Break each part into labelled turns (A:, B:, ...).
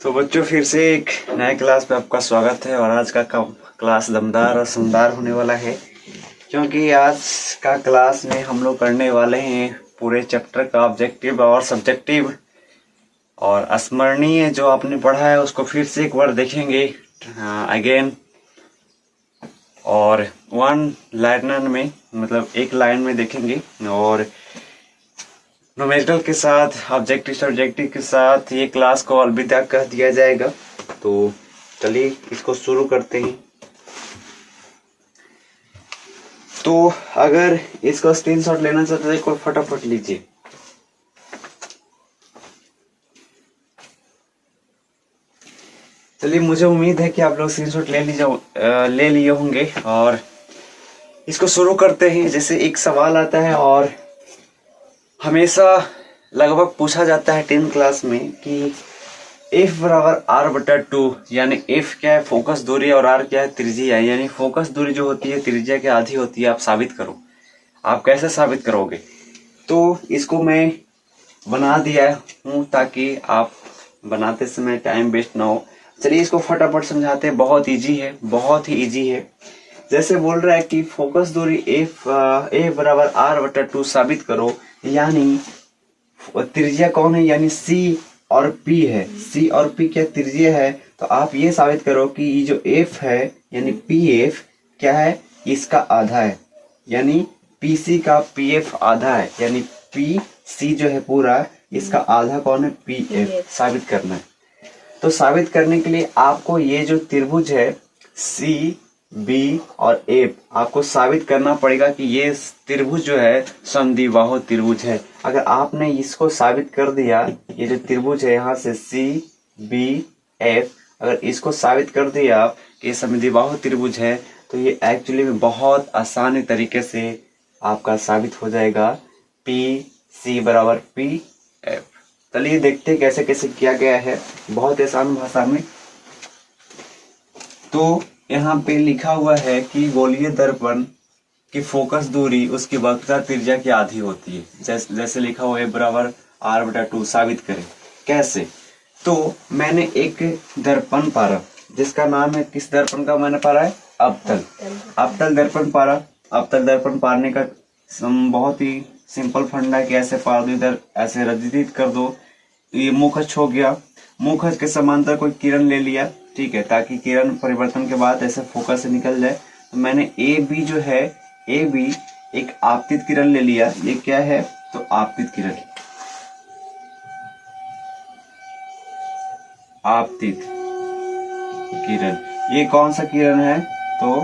A: तो बच्चों फिर से एक नए क्लास पे आपका स्वागत है। और आज का क्लास दमदार और शानदार होने वाला है, क्योंकि आज का क्लास में हम लोग करने वाले हैं पूरे चैप्टर का ऑब्जेक्टिव और सब्जेक्टिव और स्मरणीय जो आपने पढ़ा है उसको फिर से एक बार देखेंगे अगेन। और वन लाइनर में मतलब एक लाइन में देखेंगे और न्यूमेरिकल के साथ ऑब्जेक्टिव सब्जेक्टिव के साथ ये क्लास को अलविदा कह दिया जाएगा। तो चलिए इसको शुरू करते हैं। तो अगर इसको स्क्रीनशॉट लेना चाहते हैं कोई फटाफट लीजिए। चलिए, मुझे उम्मीद है कि आप लोग स्क्रीनशॉट ले लिए होंगे और इसको शुरू करते हैं। जैसे एक सवाल आता है और हमेशा लगभग पूछा जाता है 10th क्लास में कि F बराबर R/2, यानी F क्या है फोकस दूरी और R क्या है त्रिज्या, यानी फोकस दूरी जो होती है त्रिज्या के आधी होती है। आप साबित करो। आप कैसे साबित करोगे? तो इसको मैं बना दिया हूँ ताकि आप बनाते समय टाइम वेस्ट ना हो। चलिए इसको फटाफट समझाते हैं। बहुत इजी है, बहुत ही इजी है। जैसे बोल रहा है कि फोकस दूरी F बराबर R/2 साबित करो, यानी त्रिज्या कौन है, यानी C और P है। C और P क्या त्रिज्या है। तो आप ये साबित करो कि ये जो F है यानी PF क्या है, इसका आधा है, यानी PC का PF आधा है, यानी PC जो है पूरा इसका आधा कौन है, PF साबित करना है। तो साबित करने के लिए आपको ये जो त्रिभुज है C B और F आपको साबित करना पड़ेगा कि ये त्रिभुज जो है समद्विबाहु त्रिभुज है। अगर आपने इसको साबित कर दिया, ये जो त्रिभुज है यहाँ से C B F, अगर इसको साबित कर दिया आप कि ये समद्विबाहु त्रिभुज है, तो ये एक्चुअली में बहुत आसान तरीके से आपका साबित हो जाएगा PC बराबर PF। चलिए देखते हैं कैसे कैसे किया गया है, बहुत आसान भाषा में। तो यहाँ पे लिखा हुआ है कि गोलीय दर्पण की फोकस दूरी उसकी वक्रता त्रिज्या की आधी होती है। जैसे लिखा हुआ है बराबर R/2 साबित करें। कैसे? तो मैंने एक दर्पण पारा, जिसका नाम है, किस दर्पण का मैंने पारा है, अवतल दर्पण पारा। अवतल दर्पण पारने का बहुत ही सिंपल फंडा है कि ऐसे पार दो, इधर ऐसे रजित कर दो। ये मुखच हो गया। मुखच के समांतर कोई किरण ले लिया, ठीक है, ताकि किरण परिवर्तन के बाद ऐसे फोकस से निकल जाए। तो मैंने AB जो है, AB एक आपतित किरण ले लिया। ये क्या है, तो आपतित किरण, आपतित किरण। ये कौन सा किरण है, तो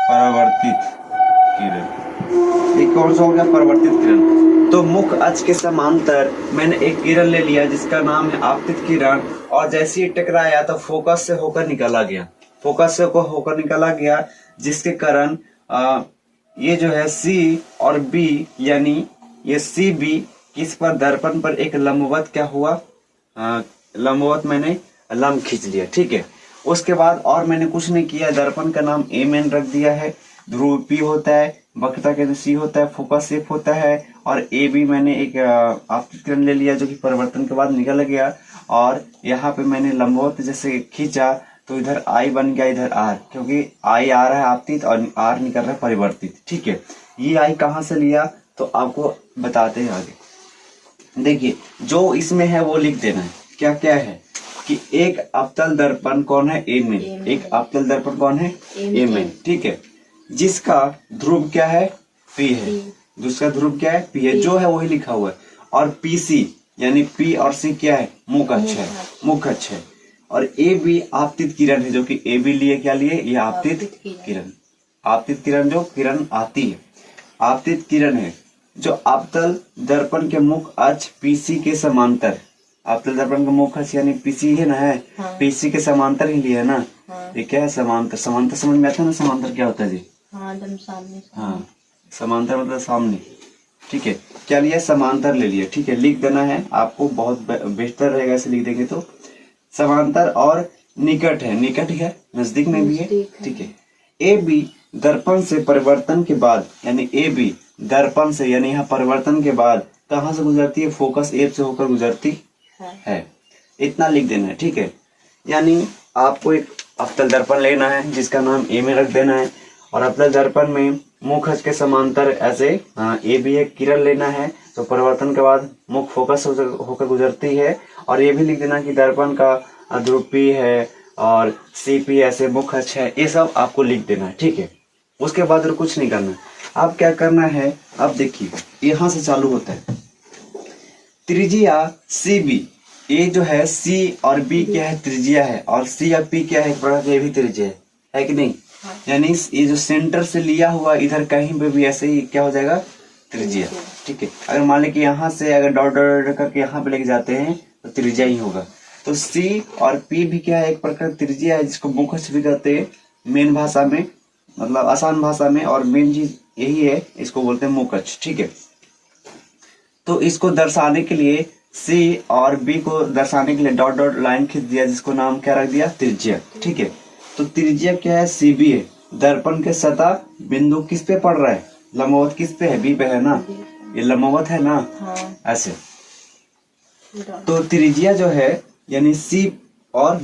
A: परावर्तित किरण। ये कौन सा हो गया, परावर्तित किरण। तो मुख अक्ष के समांतर मैंने एक किरण ले लिया जिसका नाम है आपतित किरण, और जैसे ही टकराया तो फोकस से होकर निकला गया, फोकस से होकर निकला गया, जिसके कारण ये जो है C और B, यानी ये CB किस पर, दर्पण पर एक लंबवत क्या हुआ, लंबवत मैंने लंब खींच लिया, ठीक है। उसके बाद और मैंने कुछ नहीं किया, दर्पण का नाम A रख दिया है, ध्रुव P होता है, वक्रता केंद्र C होता है, फोकस F होता है, और AB मैंने एक आपतित किरण ले लिया जो कि परिवर्तन के बाद निकल गया। और यहाँ पे मैंने लंबवत जैसे खींचा तो इधर I बन गया, इधर R, क्योंकि I आ रहा है आपतित और R निकल रहा है परिवर्तित, ठीक है। ये I कहाँ से लिया तो आपको बताते हैं आगे। देखिए जो इसमें है वो लिख देना है। क्या क्या है कि एक अवतल दर्पण कौन है, A, एक अवतल दर्पण कौन है, A, ठीक है, जिसका ध्रुव क्या है, P है, दूसरा ध्रुव क्या है, P है, जो है वही लिखा हुआ है। और PC यानी P और C क्या है, मुख अक्ष है। और AB आपतित किरण है, जो कि AB लिए क्या लिए, ये आपतित किरण जो किरण आती है, आपतित किरण है जो अवतल दर्पण के मुख अक्ष PC के समांतर, अवतल दर्पण का मुख अक्ष यानी PC है ना, है हाँ। PC के समांतर ही लिए है ना, हाँ। ये क्या है, समांतर। समांतर समझ में आता है ना, समांतर क्या होता है जी, हाँ, सामने। हाँ, समांतर मतलब सामने, ठीक है। क्या लिया, समांतर ले लिया, ठीक है, लिख देना है आपको, बहुत बेहतर रहेगा ऐसे लिख देंगे तो। समांतर और निकट है, निकट है, नजदीक में भी है, ठीक है। AB दर्पण से परिवर्तन के बाद, यानी AB दर्पण से यानी यहाँ परिवर्तन के बाद कहाँ से गुजरती है, फोकस F से होकर गुजरती है, इतना लिख देना है, ठीक है। यानी आपको एक अवतल दर्पण लेना है जिसका नाम ए में रख देना है, और अवतल दर्पण में मुख अक्ष के समांतर ऐसे ए भी एक किरण लेना है। तो परिवर्तन के बाद मुख फोकस होकर गुजरती है, और ये भी लिख देना कि दर्पण का ध्रुव P है और CP ऐसे मुख अक्ष है, ये सब आपको लिख देना है, ठीक है। उसके बाद और कुछ नहीं करना। अब क्या करना है, अब देखिए यहाँ से चालू होता है त्रिज्या CB। ये जो है C और B क्या है, त्रिज्या है, और C और P क्या है, एक प्रकार ये भी त्रिज्या है कि नहीं। यानी ये जो सेंटर से लिया हुआ इधर कहीं पे भी ऐसे ही क्या हो जाएगा, त्रिज्या, ठीक है। अगर मान ली कि यहाँ से अगर डॉट डॉट करके यहाँ पे लेके जाते हैं तो त्रिज्या ही होगा। तो C और P भी क्या है, एक प्रकार त्रिज्या है, जिसको मुख अक्ष भी कहते हैं मेन भाषा में, मतलब आसान भाषा में, और मेन चीज यही है, इसको बोलते हैं मुख अक्ष, ठीक है। तो इसको दर्शाने के लिए C और B को दर्शाने के लिए डॉट डॉट लाइन खींच दिया, जिसको नाम क्या रख दिया, त्रिज्या, ठीक है। तो त्रिज्या क्या है, CB है। दर्पण के सतह बिंदु किस पे पड़ रहा है, लंबवत किस पे है, B पे है ना, ये लंबवत है ना, ऐसे। तो त्रिज्या जो है यानी C और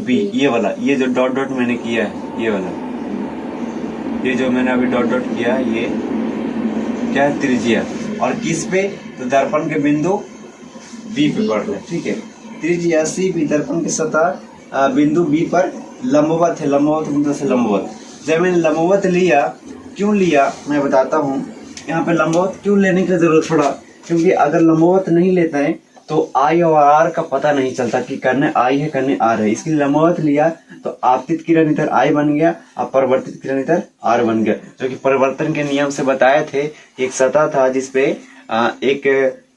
A: B, ये वाला, ये जो डॉट डॉट मैंने किया है, ये वाला, ये जो मैंने अभी डॉट डॉट किया है, ये क्या है, त्रिज्या। और किस पे, तो दर्पण के बिंदु B पे पड़ रहा है, ठीक है। त्रिज्या CB दर्पण के सतह बिंदु B पर लंबवत है, लंबवत बिंदु से लंबवत। जब मैंने लंबवत लिया, क्यों लिया मैं बताता हूँ। यहाँ पे लंबवत क्यों लेने की जरूरत पड़ा, क्योंकि अगर लंबवत नहीं लेता है तो I और R का पता नहीं चलता कि करने I है करने R है, इसलिए लंबवत लिया। तो आपतित किरण इधर I बन गया और परिवर्तित किरण इधर R बन गया, जो कि परिवर्तन के नियम से बताए थे। एक सतह था जिसपे एक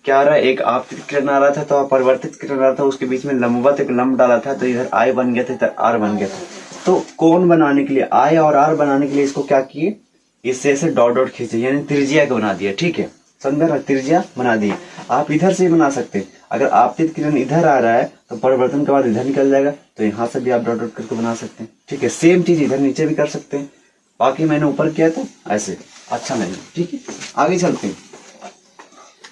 A: क्या आ रहा है, एक आपतित किरण आ रहा था तो परिवर्तित किरण आ रहा था, उसके बीच में लंबवत एक लंब डाला था, तो इधर I बन गया था, इधर R बन गया था। तो कोण बनाने के लिए, I और R बनाने के लिए इसको क्या किए, इससे ऐसे डॉट डॉट खींचे, यानी त्रिज्या को बना दिया, ठीक है। समझा, त्रिज्या बना दी। आप इधर से बना सकते हैं, अगर आपतित किरण इधर आ रहा है तो परिवर्तन के बाद इधर निकल जाएगा, तो यहाँ से भी आप डॉट डॉट करके बना सकते हैं, ठीक है। सेम चीज इधर नीचे भी कर सकते हैं, बाकी मैंने ऊपर किया था ऐसे, अच्छा नहीं, ठीक है। आगे चलते हैं।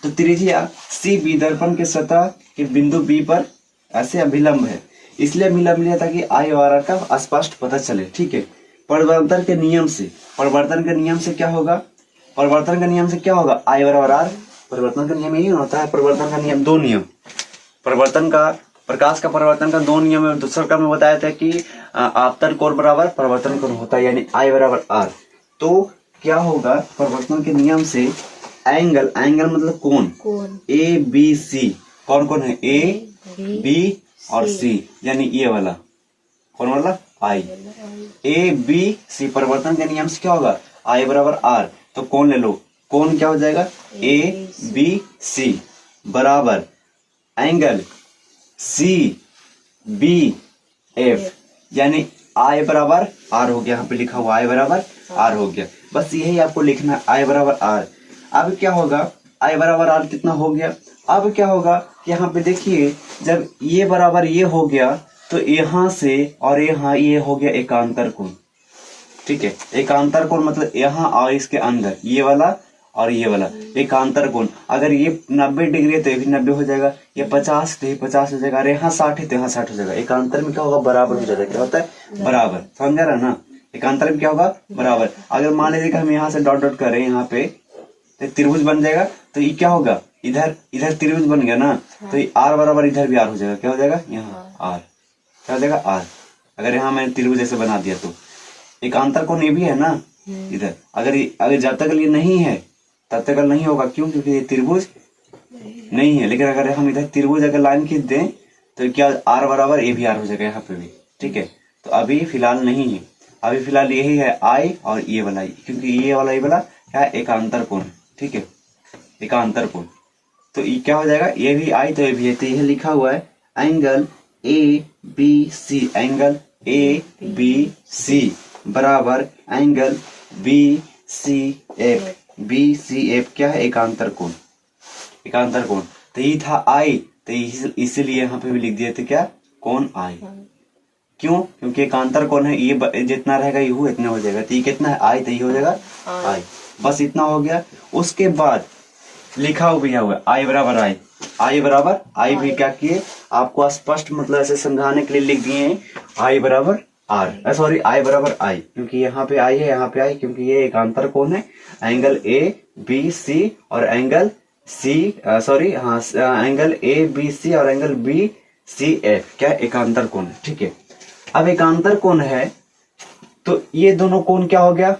A: तो त्रिज्या CB दर्पण के सतह के बिंदु B पर ऐसे अभिलंब है, इसलिए अभिलंब लिया ताकि I और R का स्पष्ट पता चले, ठीक है। परिवर्तन के नियम से, परिवर्तन के नियम से क्या होगा, परिवर्तन का नियम से क्या होगा, I बराबर R। परिवर्तन का नियम यही होता है, परिवर्तन का नियम दो नियम, परिवर्तन का, प्रकाश का परिवर्तन का दो नियम है। दूसरा का मैं बताया था कि आपतन कोण बराबर परिवर्तन कोण होता है, यानी I बराबर R। तो क्या होगा, परिवर्तन के नियम से एंगल, एंगल मतलब कोण, ABC, कौन कौन है, A B और C, यानी ये वाला कौन वाला, I, ABC। परिवर्तन के नियम से क्या होगा, I बराबर R। तो कोण ले लो, कोण क्या हो जाएगा, ABC बराबर एंगल CBF, यानी I बराबर R हो गया, यहाँ पे लिखा हुआ I बराबर R हो गया। बस यही आपको लिखना है, I बराबर R। अब क्या होगा, I बराबर R कितना हो गया। अब क्या होगा, यहाँ पे देखिए, जब ये बराबर ये हो गया तो यहाँ से और यहाँ ये हो गया एकांतर कोण, ठीक है। एकांतर कोण मतलब यहाँ और इसके अंदर ये वाला और ये वाला एकांतर कोण। अगर ये 90 डिग्री है तो ये भी 90 हो जाएगा, ये 50 तो ये 50 हो जाएगा, अरे यहाँ 60 है तो यहाँ 60 हो जाएगा। एकांतर में क्या होगा, बराबर हो जाएगा। क्या होता है, बराबर, समझ रहा ना। एकांतर में क्या होगा, बराबर। अगर मान लीजिए कि हम यहाँ से डॉट डॉट करें, यहाँ पे तो त्रिभुज बन जाएगा, तो ये क्या होगा, इधर इधर त्रिभुज बन गया ना, तो ये R बराबर इधर भी R हो जाएगा। क्या हो जाएगा, यहाँ R, क्या हो जाएगा, R। अगर यहाँ मैंने त्रिभुज ऐसे बना दिया तो एकांतर कोण ये भी है ना इधर। अगर जब तक ये नहीं है तब तक नहीं होगा, क्यों, क्योंकि ये त्रिभुज नहीं है। लेकिन अगर हम इधर त्रिभुज अगर लाइन खींच दें तो क्या R बराबर ये भी R हो जाएगा यहाँ पे भी, ठीक है। तो अभी फिलहाल नहीं है, अभी फिलहाल यही है I और ये वाला, क्योंकि ये वाला क्या है, एकांतर कोण, ठीक है, एकांतर कोण। तो ये क्या हो जाएगा, ये भी I तो ये भी है, तो यह लिखा हुआ है एंगल ABC, एंगल ABC बराबर एंगल BCF। BCF क्या है, एकांतर कोण, एकांतर कोण। तो ये था I, तो इसीलिए यहाँ पे भी लिख दिए थे क्या, कोण I। क्यों, क्योंकि एकांतर कोण है, ये जितना रहेगा ये इतना हो जाएगा। तो ये कितना है, I, तो ये हो जाएगा I। बस इतना हो गया। उसके बाद लिखा हुआ I बराबर I, आई बराबर आई भी क्या किए आपको स्पष्ट मतलब ऐसे समझाने के लिए लिख दिए हैं आई बराबर आर, सॉरी आई बराबर आई, क्योंकि यहाँ पे आई है यहाँ पे आई, क्योंकि ये एकांतर कोण है, एंगल ए बी सी और एंगल सी सॉरी हाँ एंगल ए बी सी और एंगल बी सी एफ क्या एकांतर कोण है। ठीक है, अब एकांतर कोण है तो ये दोनों कोण क्या हो गया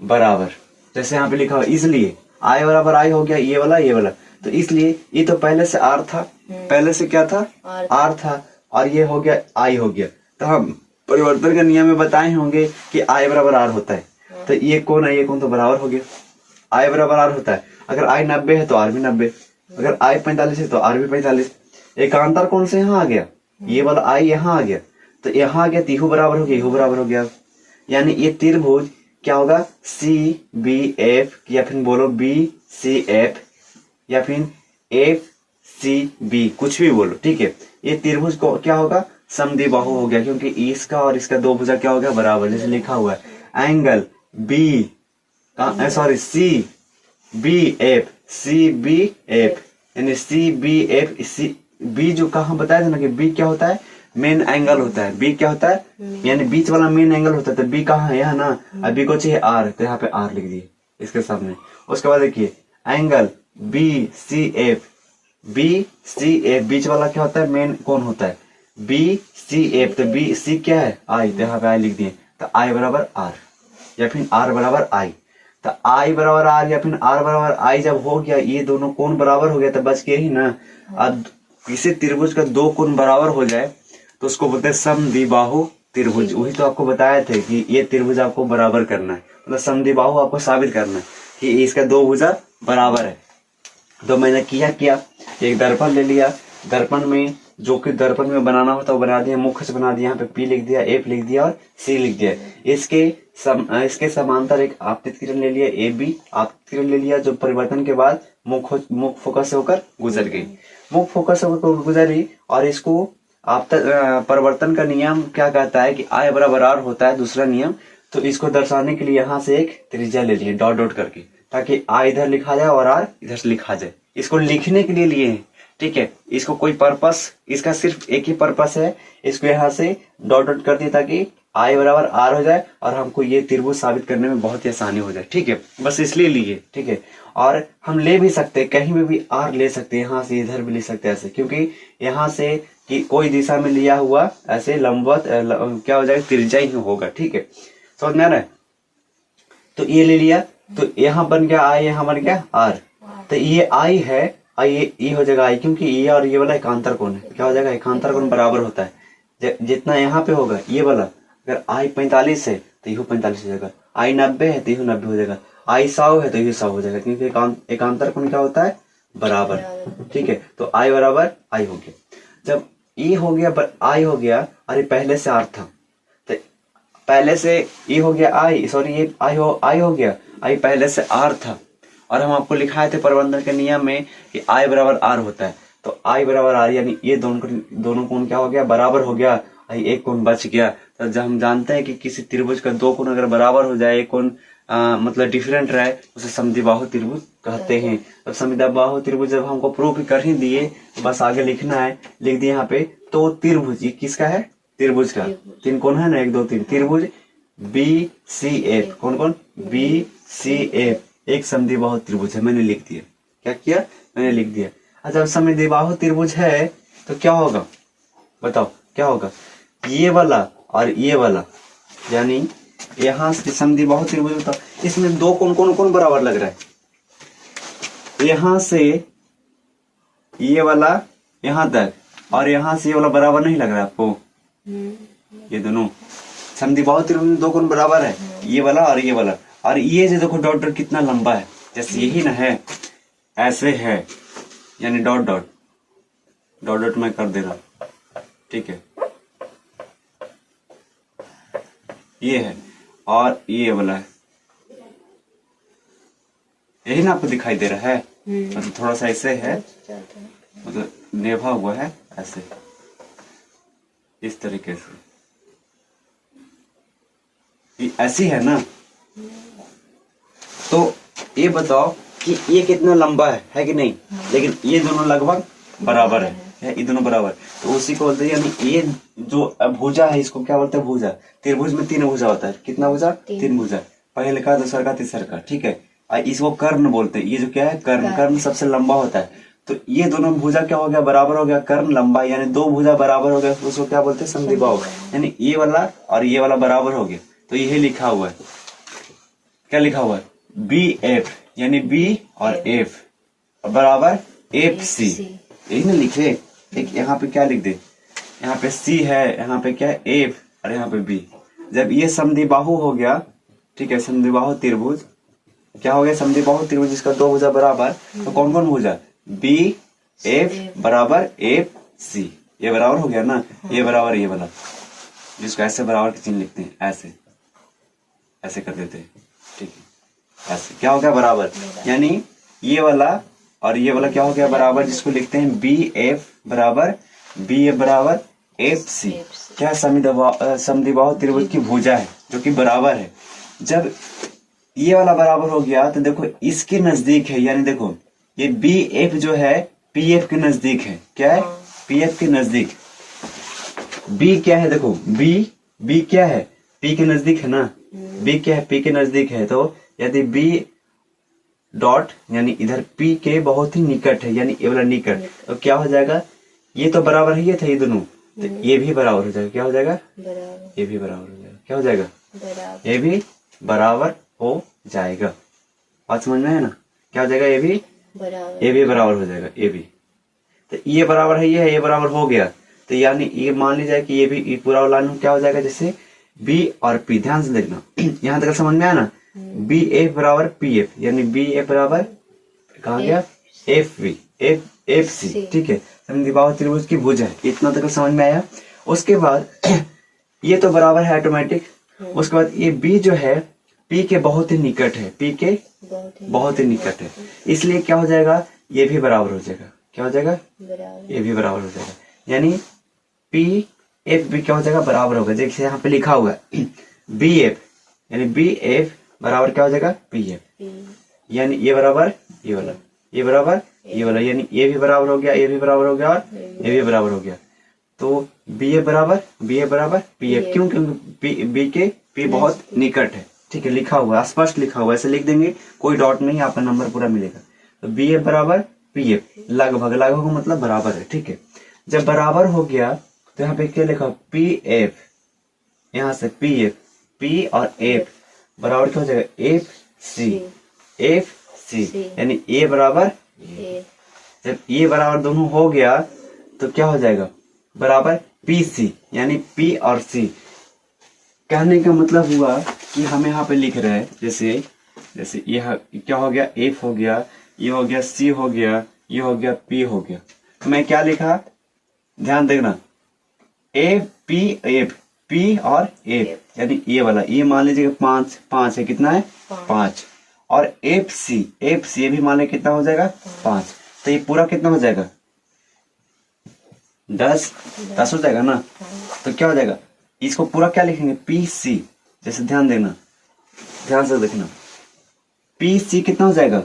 A: बराबर, जैसे यहाँ पे लिखा हुआ, इसलिए आई बराबर आई हो गया ये वाला, तो इसलिए ये तो पहले से आर था, पहले से क्या था आर था, और ये हो गया आई हो गया, तो हम परिवर्तन का नियम में बताए होंगे कि आई बराबर आर होता है, तो ये कौन है ये कौन तो बराबर हो गया, आई बराबर आर होता है, अगर आई 90 है तो आर भी 90, अगर आई 45 है तो आर भी 45, एकांतर कौन से यहाँ आ गया ये वाला आई यहाँ आ गया, तो यहाँ आ गया तो यहू बराबर हो गया यहू बराबर हो गया, यानी ये त्रिभुज क्या होगा सी बी एफ या फिर बोलो बी सी एफ या फिर एफ सी बी कुछ भी बोलो, ठीक है, ये त्रिभुज को क्या होगा समद्विबाहु हो गया, क्योंकि इसका और इसका दो भुजा क्या हो गया बराबर, जैसे लिखा हुआ है angle B sorry C B F यानी C B F C B जो कहा बताया था ना कि बी क्या होता है मेन एंगल होता है, बी क्या होता है यानी बीच वाला मेन एंगल होता है, तो बी कहाँ है यहाँ ना, अब बी को चाहिए आर, तो यहाँ पे आर लिख दिए इसके सामने। उसके बाद देखिए एंगल बी सी एफ बीच वाला क्या होता है मेन कौन होता है बी सी एफ, तो बी सी क्या है आई, तो यहाँ पे आई लिख दिए, तो आई बराबर आर या फिर आर बराबर आई, तो आई बराबर आर या फिर आर बराबर आई जब हो गया ये दोनों कोण बराबर हो गया तो बच गए ही ना। अब किसी त्रिभुज का दो कोण बराबर हो जाए तो उसको बोलते हैं समद्विबाहु त्रिभुज, वही तो आपको बताया थे कि ये त्रिभुज आपको बराबर करना है, मतलब समद्विबाहु आपको साबित करना है कि इसका दो भुजा बराबर है। तो मैंने क्या एक दर्पण ले लिया, दर्पण में जो कि दर्पण में बनाना होता है वो बना दिया, मुख्य से बना दिया, यहाँ पे पी लिख दिया एफ लिख दिया और सी लिख दिया, इसके समांतर एक आपतित किरण ले लिया ए बी आपतित किरण ले लिया, जो परिवर्तन के बाद मुख्य फोकस से होकर गुजर गई, मुख्य फोकस से होकर गुजरी, और इसको परिवर्तन का नियम क्या कहता है कि आई बराबर आर होता है दूसरा नियम, तो इसको दर्शाने के लिए यहाँ से एक त्रिज्या ले लिए डॉट डॉट करके, ताकि आई इधर लिखा जाए और आर इधर से लिखा जाए, इसको लिखने के लिए लिए हैं, ठीक है, इसको कोई पर्पस इसका सिर्फ एक ही पर्पस है, इसको यहाँ से डॉट डॉट कर दिया ताकि आई बराबर आर हो जाए और हमको ये त्रिभुज साबित करने में बहुत ही आसानी हो जाए, ठीक है, बस इसलिए लिए, ठीक है। और हम ले भी सकते हैं कहीं में भी आर ले सकते हैं, यहाँ से इधर भी ले सकते हैं ऐसे, क्योंकि यहाँ से कि कोई दिशा में लिया हुआ ऐसे लंबवत क्या हो जाएगा त्रिज्या ही होगा, ठीक है, समझ में आ रहा है। तो ये ले लिया तो यहाँ बन गया आई, यहाँ बन गया आर, तो ये आई है और ये हो जाएगा आई, क्योंकि ये और ये वाला एकांतर कोण है, क्या हो जाएगा एकांतर कोण बराबर होता है, जितना यहाँ पे होगा ये वाला, अगर आई 45 है तो यू 45 हो जाएगा, आई 90 है तो यू 90 हो जाएगा, आई 100 है तो यू 100 हो जाएगा, क्योंकि एकांतर कोण क्या होता है बराबर, ठीक है। तो आई बराबर आई हो गया, जब ई हो गया आई हो गया, अरे पहले से आर था, तो पहले से ई हो गया आई, सॉरी ये आई हो गया, आई पहले से आर था, और हम आपको लिखाए थे परिवर्तन के नियम में कि आई बराबर आर होता है, तो आई बराबर आर यानी ये दोनों कोण क्या हो गया बराबर हो गया, एक कोण बच गया। तो जब हम जानते हैं कि किसी त्रिभुज का दो कोण अगर बराबर हो जाए, एक कोण मतलब डिफरेंट रहे, उसे समद्विबाहु त्रिभुज कहते हैं। अब समद्विबाहु त्रिभुज जब हमको प्रूव कर ही दिए तो बस आगे लिखना है, लिख दिए यहाँ पे, तो त्रिभुज ये किसका है त्रिभुज का, तीन कोण है ना 1 2 3, त्रिभुज बी सी एफ, कौन कौन बी सी एफ एक समद्विबाहु त्रिभुज है, मैंने लिख दिया, क्या किया मैंने लिख दिया। अच्छा जब समद्विबाहु त्रिभुज है तो क्या होगा बताओ क्या होगा, ये वाला और ये वाला, यानी यहाँ से समद्विबाहु त्रिभुज होता, इसमें दो कोण कौन कौन बराबर लग रहा है, यहाँ से ये वाला यहाँ तक और यहाँ से ये वाला बराबर नहीं लग रहा है आपको, ये दोनों समद्विबाहु त्रिभुज में दो कोण बराबर है, ये वाला और ये वाला, और ये जो देखो डॉट डॉट कितना लंबा है, जैसे यही ना है ऐसे है, यानी डॉट डॉट डॉट डॉट मैं कर दे रहा हूं, ठीक है, ये है और ये वाला है, यही ना आपको दिखाई दे रहा है, मतलब थोड़ा सा ऐसे है, मतलब नेभा हुआ है ऐसे इस तरीके से, ये ऐसी है ना। तो ये बताओ कि ये कितना लंबा है कि नहीं, लेकिन ये दोनों लगभग बराबर है, ये दोनों बराबर। तो उसी को बोलते हैं, यानी ये जो भुजा है इसको क्या बोलते हैं, भुजा। त्रिभुज में 3 भुजा होता है, कितना भुजा, 3 भुजा, पहले का, दूसरा का, तीसरा का, ठीक है। इसको कर्ण बोलते हैं, ये जो क्या है कर्ण, कर्ण सबसे लंबा होता है। तो ये दोनों भुजा क्या हो गया, बराबर हो गया, कर्ण लंबा, यानी 2 भुजा बराबर हो गया, उसको क्या बोलते हैं, समद्विबाहु। यानी ये वाला और ये वाला बराबर हो गया। तो यही लिखा हुआ है, क्या लिखा हुआ है, बी एफ, यानी बी और एफ बराबर एफ सी, यही ना लिखे। एक यहाँ पे क्या लिख दे, यहाँ पे सी है, यहाँ पे क्या है एफ, और यहाँ पे बी। जब ये समद्विबाहु हो गया, ठीक है, समद्विबाहु त्रिभुज क्या हो गया, समद्विबाहु त्रिभुज जिसका 2 भुजा बराबर, तो कौन कौन भुजा, बी एफ बराबर एफ सी, ये बराबर हो गया ना, ये बराबर ये वाला, जिसको ऐसे बराबर के चिन्ह लिखते हैं, ऐसे ऐसे कर देते हैं, ठीक है, ऐसे क्या हो गया बराबर। यानी ये वाला और ये वाला क्या हो गया बराबर, जिसको लिखते हैं बी एफ बराबर एफ सी। क्या, समद्विबाहु त्रिभुज की भुजा है जो कि बराबर है। जब ये वाला बराबर हो गया तो देखो इसके नजदीक है, यानी देखो ये बी एफ जो है पी एफ के नजदीक है, क्या है, पी एफ के नजदीक। बी क्या है, देखो बी क्या है, पी के नजदीक है ना, बी क्या है, पी के नजदीक है। तो यदि बी डॉट यानी इधर पी के बहुत ही निकट है, यानी ये वाला निकट, तो क्या हो जाएगा, ये तो बराबर है, ये था ये दोनों, तो ये भी बराबर हो जाएगा, क्या हो जाएगा, ये भी बराबर हो जाएगा, क्या हो जाएगा, ये भी बराबर हो जाएगा। बात समझ में है ना, क्या हो जाएगा, ये भी बराबर हो जाएगा, ये भी। तो ये बराबर है, ये बराबर हो गया, तो यानी ये मान लीजिए कि ये भी, ये पूरा लाइन क्या हो जाएगा, जैसे बी और पी, ध्यान से देखना, यहाँ तक समझ में आया ना, बी एफ बराबर पी एफ, यानी बी एफ बराबर कहा गया एफ वी एफ सी, ठीक है, समद्विबाहु त्रिभुज की भुजा है, इतना तक समझ में आया। उसके बाद ये तो बराबर है ऑटोमेटिक। उसके बाद ये बी जो है पी के बहुत ही निकट है, पी के बहुत ही निकट है, इसलिए क्या हो जाएगा, ये भी बराबर हो जाएगा, क्या हो जाएगा, ये भी बराबर हो जाएगा। यानी पी एफ भी क्या हो जाएगा, बराबर होगा, जैसे यहाँ पे लिखा हुआ है बी एफ, यानी बी एफ बराबर क्या हो जाएगा, पी एफ, यानी ये बराबर ये वाला, ये बराबर ये वाला, यानी ये भी बराबर हो गया, ये भी बराबर हो गया, और ये भी बराबर हो गया। तो बी एफ बराबर पी एफ, क्यों, क्योंकि बी के पी बहुत निकट है, ठीक है, लिखा हुआ है, स्पष्ट लिखा हुआ है, ऐसे लिख देंगे, कोई डॉट नहीं, आपका नंबर पूरा मिलेगा। तो बी एफ बराबर पी एफ, लगभग मतलब बराबर है, ठीक है। जब बराबर हो गया तो यहाँ पे क्या लिखा, पी एफ, यहाँ से पी एफ, पी और एफ बराबर क्या हो जाएगा, एफ सी, यानी ए बराबर, जब ए बराबर दोनों हो गया तो क्या हो जाएगा, बराबर पी सी, यानी पी और सी। कहने का मतलब हुआ कि हम यहाँ पे लिख रहे हैं, जैसे ये क्या हो गया, एफ हो गया, ये हो गया सी हो गया, ये हो गया पी हो गया, तो मैं क्या लिखा, ध्यान देखना, ए पी एफ, पी और एफ, यानी ये वाला, ये मान लीजिए 5 है, कितना है 5, और एफ सी ये भी मान लीजिए कितना हो जाएगा 5, तो ये पूरा कितना हो जाएगा 10 हो जाएगा ना। तो क्या हो जाएगा, इसको पूरा क्या लिखेंगे, पी सी, जैसे ध्यान देना, ध्यान से देखना, पी सी कितना हो जाएगा,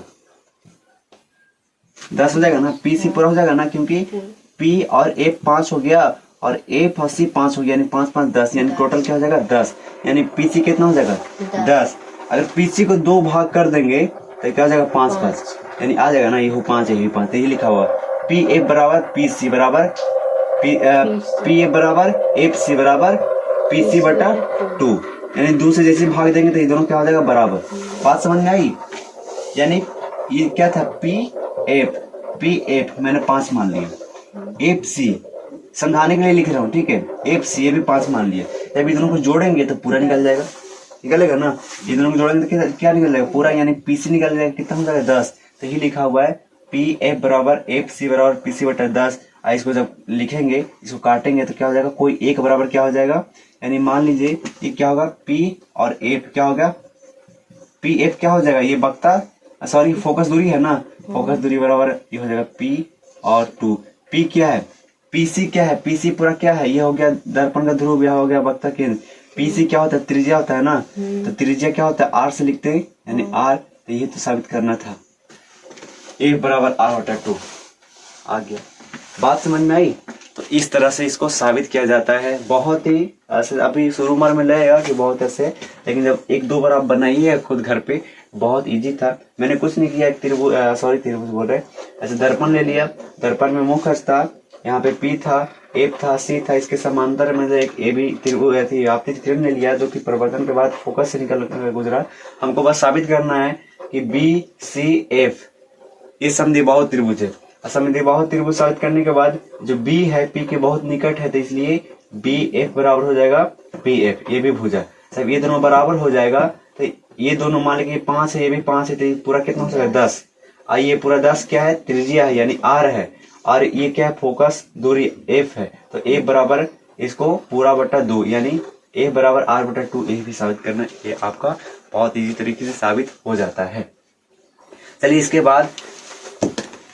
A: 10 हो जाएगा ना, पी सी पूरा हो जाएगा ना, क्योंकि पी और एफ 5 हो गया, और एफ और सी 5 हो गया, यानी 5 5 10, यानी टोटल क्या हो जाएगा 10, यानी पीसी कितना हो जाएगा 10। अगर पीसी को 2 भाग कर देंगे तो क्या हो जाएगा 5 5, यानी आ जाएगा ना, ये हो 5 है, ये 5, तो ये लिखा हुआ पी एफ बराबर पी सी बराबर पी एफ बराबर एफ सी बराबर पी सी बटा 2, यानी 2 से जैसे भाग देंगे तो ये दोनों क्या हो जाएगा बराबर। बात समझ में आई, यानी ये क्या था, पी एफ मैंने 5 मान लिया, एफ सी समझाने के लिए लिख रहा हूँ, ठीक है, एफ सी ये भी 5 मान लिया। जब ये दोनों को जोड़ेंगे तो पूरा निकल जाएगा, निकलेगा ना, ये दोनों को जोड़ेंगे तो क्या निकल जाएगा पूरा, यानी पीसी निकल जाएगा, कितना हो जाएगा 10। तो ये लिखा हुआ है पी एफ बराबर एफ सी बराबर पी सी बटा 10। इसको जब लिखेंगे, इसको काटेंगे तो क्या हो जाएगा, कोई एक बराबर क्या हो जाएगा, यानी मान लीजिए ये क्या होगा, पी और एफ क्या होगा, पी एफ क्या हो जाएगा, ये बक्ता सॉरी फोकस दूरी है ना, फोकस दूरी बराबर ये हो जाएगा पी और 2। पी क्या है, पीसी क्या है, पीसी पूरा क्या है, ये हो गया दर्पण का ध्रुव, यह हो गया वक्ता केंद्र। पीसी क्या होता है, त्रिज्या होता है ना, तो त्रिज्या क्या होता है, आर से लिखते हैं, यानी आर, तो ये तो साबित करना था। ए बराबर r/2 आ गया। बात समझ में आई? तो इस तरह से इसको साबित किया जाता है। बहुत ही ऐसे अभी शुरू उम्र में लगेगा कि बहुत ऐसे, लेकिन जब एक दो बार आप बनाइए खुद घर पे, बहुत इजी था। मैंने कुछ नहीं किया, एक त्रिभुज बोल रहे, ऐसे दर्पण ले लिया, दर्पण में मुख था, यहाँ पे P था, F था, C था, इसके समांतर में एक ए भी त्रिभुज थी, आपतित किरण ले लिया जो कि परिवर्तन के बाद फोकस से निकल गुजरा। हमको बस साबित करना है कि BCF ये समद्विबाहु त्रिभुज है। समद्विबाहु त्रिभुज साबित करने के बाद जो B है P के बहुत निकट है, तो इसलिए BF बराबर हो जाएगा PF। ये भी भुजा सब ये दोनों बराबर हो जाएगा, तो ये दोनों मान लीजिए 5 है, ये भी 5 है, तो ये पूरा कितना हो सकता है 10। आइए पूरा 10 क्या है, त्रिज्या है यानी R है, और ये क्या है, फोकस दूरी F है, तो A बराबर इसको पूरा बटा 2 यानी A बराबर R/2 ये भी साबित करना, ये आपका बहुत इजी तरीके से साबित हो जाता है। चलिए इसके बाद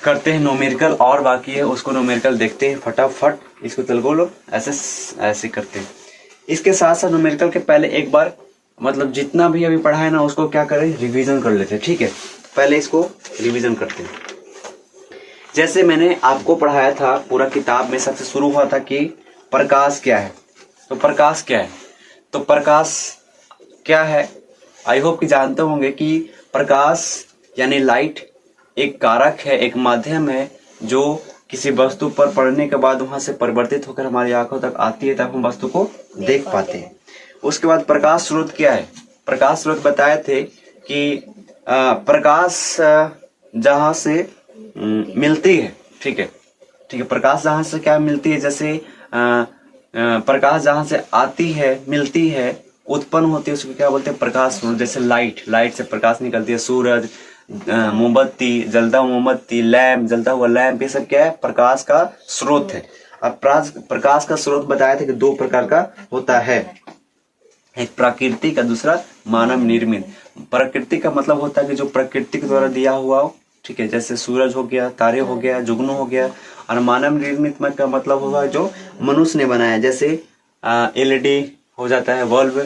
A: करते हैं न्यूमेरिकल, और बाकी है उसको न्यूमेरिकल देखते हैं फटाफट। इसको चल बोलो ऐसे करते हैं। इसके साथ साथ न्यूमेरिकल के पहले एक बार मतलब जितना भी अभी पढ़ा है ना उसको क्या करें, रिवीजन कर लेते हैं। ठीक है, पहले इसको रिवीजन करते हैं। जैसे मैंने आपको पढ़ाया था पूरा किताब में सबसे शुरू हुआ था कि प्रकाश क्या है। तो प्रकाश क्या है, तो प्रकाश क्या है, आई होप कि जानते होंगे कि प्रकाश यानी लाइट एक कारक है, एक माध्यम है जो किसी वस्तु पर पड़ने के बाद वहां से परिवर्तित होकर हमारी आंखों तक आती है, तब हम वस्तु को देख पाते हैं। उसके बाद प्रकाश स्रोत क्या है, प्रकाश स्रोत बताए थे कि प्रकाश जहां से मिलती है, ठीक है, प्रकाश जहां से क्या मिलती है, जैसे प्रकाश जहां से आती है, मिलती है, उत्पन्न होती है, उसको क्या बोलते हैं, प्रकाश स्रोत। जैसे लाइट से प्रकाश निकलती है, सूरज, मोमबत्ती, जलता हुआ मोमबत्ती, लैंप, जलता हुआ लैंप, ये सब क्या है, प्रकाश का स्रोत है। अब प्रकाश का स्रोत बताया था कि दो प्रकार का होता है, एक प्राकृतिक का, दूसरा मानव निर्मित। प्राकृतिक का मतलब होता है कि जो प्रकृति के द्वारा दिया हुआ हो, ठीक है, जैसे सूरज हो गया, तारे हो गया, जुगनू हो गया। और मानव निर्मित का मतलब होगा जो मनुष्य ने बनाया, जैसे LED हो जाता है, बल्ब,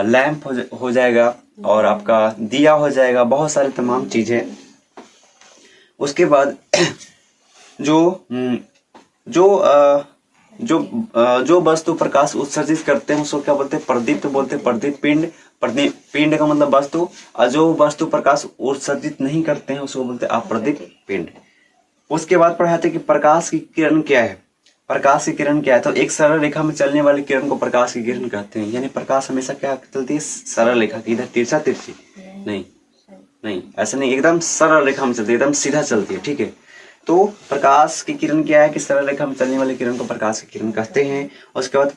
A: लैंप हो जाएगा, और आपका दिया हो जाएगा, बहुत सारे तमाम चीजें। उसके बाद जो वस्तु प्रकाश उत्सर्जित करते हैं उसको क्या बोलते हैं, प्रदीप्त बोलते हैं, प्रदीप्त पिंड। पिंड का मतलब वस्तु, और जो वस्तु प्रकाश उत्सर्जित नहीं करते हैं उसको बोलते हैं अप्रदीप्त पिंड। उसके बाद पढ़ाते हैं कि प्रकाश की किरण क्या है। प्रकाश की किरण क्या है, तो एक सरल रेखा में चलने वाली किरण को प्रकाश की किरण कहते हैं। यानी प्रकाश हमेशा क्या चलती है, सरल रेखा की, इधर तिरछा तिरछी नहीं, ऐसा नहीं, एकदम सरल रेखा में चलती है, एकदम सीधा चलती है। ठीक है, तो प्रकाश की किरण क्या है कि सरल रेखा में चलने वाली किरण को प्रकाश की किरण कहते हैं। उसके बाद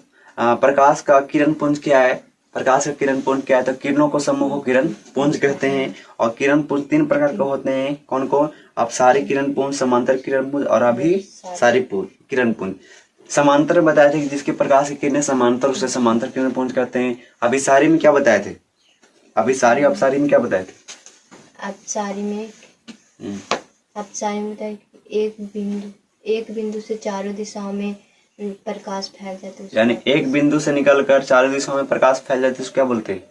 A: प्रकाश का किरण पुंज क्या है, प्रकाश का किरण पुंज क्या है, तो किरणों को समूह को किरण पुंज कहते हैं। और किरण पुंज 3 प्रकार के होते हैं, कौन कौन, अपसारी किरण पुंज, समांतर किरण पुंज और अभिसारी किरण पुंज। समांतर बताए थे कि जिसके प्रकाश की किरणें समांतर, उसे समांतर किरण पुंज कहते हैं। अभिसारी में क्या बताए थे, अभिसारी अपसारी में क्या बताए थे,
B: अपसारी में एक बिंदु से चारों दिशाओं में प्रकाश फैल जाता है,
A: यानी एक बिंदु से निकलकर चारों दिशाओं में प्रकाश फैल जाता है, उसको क्या बोलते हैं,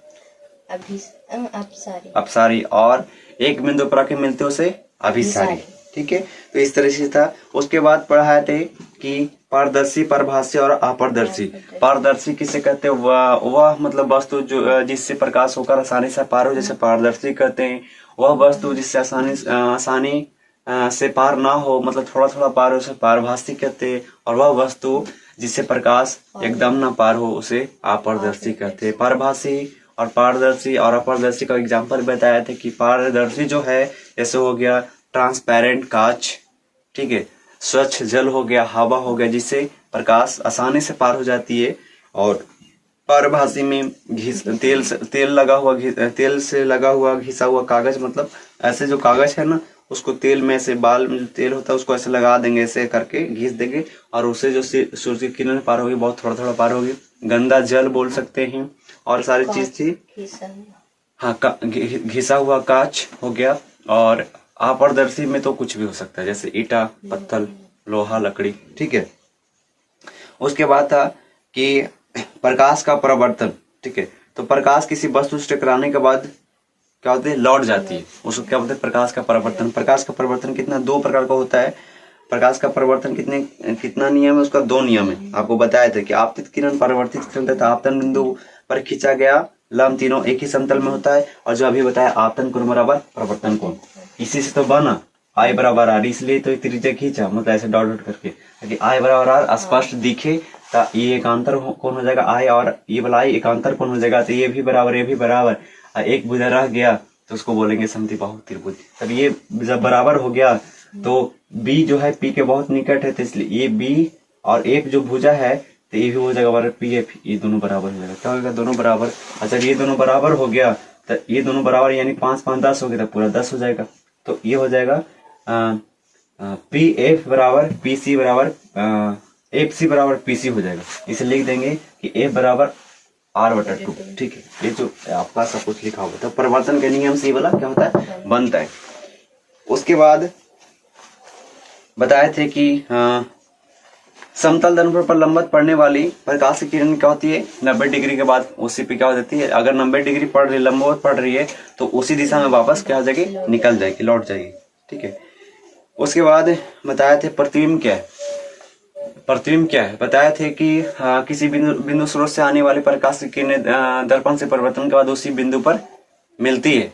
A: अपसारी। और एक बिंदु पर आके मिलते उसे अभिसारी। ठीक है, तो इस तरह से था। उसके बाद पढ़ाए थे कि पारदर्शी, पारभासी और अपारदर्शी। पारदर्शी किसे कहते हैं, वह मतलब वस्तु जो जिससे प्रकाश होकर आसानी से पार हो, जैसे पारदर्शी कहते हैं। वह वस्तु जिससे आसानी से पार ना हो, मतलब थोड़ा थोड़ा पार हो, उसे पारभासी कहते हैं। और वह वस्तु जिससे प्रकाश एकदम ना पार हो उसे अपारदर्शी कहते हैं। पारभासी और पारदर्शी और अपारदर्शी का एग्जाम्पल बताया था कि पारदर्शी जो है जैसे हो गया ट्रांसपेरेंट कांच, ठीक है, स्वच्छ जल हो गया, हवा हो गया, जिससे प्रकाश आसानी से पार हो जाती है। और पारभासी में तेल से लगा हुआ घिसा हुआ कागज, मतलब ऐसे जो कागज है ना उसको तेल में से, बाल में जो तेल होता है उसको ऐसे लगा देंगे, ऐसे करके घिस देंगे, और उससे जो सूर्य की किरण पार होगी, बहुत थोड़ा थोड़ा पार होगी। गंदा जल बोल सकते हैं, और सारी चीज थी, हाँ, घिसा हुआ कांच हो गया। और अपारदर्शी में तो कुछ भी हो सकता है, जैसे ईटा, पत्थर, लोहा, लकड़ी। ठीक है, उसके बाद था कि प्रकाश का परावर्तन। ठीक है, तो प्रकाश किसी वस्तु से टकराने के बाद क्या होती है, लौट जाती है। उसको क्या बोलते हैं, प्रकाश का परावर्तन। प्रकाश का परावर्तन कितना, 2 प्रकार का होता है। प्रकाश का परावर्तन कितना नियम है उसका, 2 नियम है। आपको बताया था कि आपतित किरण, परावर्तित किरण तथा आपतन बिंदु पर खींचा गया लंब तीनों एक ही समतल में होता है। और जो अभी बताया आपतन कोण बराबर परावर्तन कोण, इसी से तो बना आई बराबर आर, इसलिए तो त्रिज्या खींचा, मतलब ऐसे डॉट डॉट करके, ताकि आई बराबर आर स्पष्ट दिखे। तो ये एकांतर कोण हो जाएगा आई, और ये वाला आई एकांतर कोण हो जाएगा। तो ये भी बराबर, एक भुजा रह गया तो उसको बोलेंगे समद्विबाहु त्रिभुज। तब ये जब बराबर हो गया तो बी जो है पी के बहुत निकट है, तो इसलिए ये बी और एक जो भुजा है तो ये भी हो जाएगा बराबर पी एफ, ये दोनों बराबर हो जाएगा। क्या होगा, दोनों बराबर। अच्छा ये दोनों बराबर हो गया तो ये दोनों बराबर यानी 5 5 10 हो गया, तो पूरा 10 हो जाएगा। तो ये हो जाएगा पी एफ बराबर पी सी बराबर एफ सी बराबर पी सी हो जाएगा। इसे लिख देंगे कि एफ बराबर आर बटा 2। ठीक है, ये जो आपका सब कुछ लिखा होगा। तो परिवर्तन के नियम से ये वाला क्या होता है, बनता है। उसके बाद बताए थे कि समतल दर्पण पर लंबवत पड़ने वाली प्रकाश की किरण क्या होती है, 90 डिग्री के बाद उसी पे क्या हो जाती है, अगर 90 डिग्री पड़ रही है, लंबवत पड़ रही है, तो उसी दिशा में वापस क्या हो जाएगी, निकल जाएगी, लौट जाएगी। ठीक है। उसके बाद बताए थे प्रतिबिंब क्या है। प्रतिबिंब क्या है, बताए थे कि किसी बिंदु स्रोत से आने वाले प्रकाश की किरणें दर्पण से परिवर्तन के बाद उसी बिंदु पर मिलती है।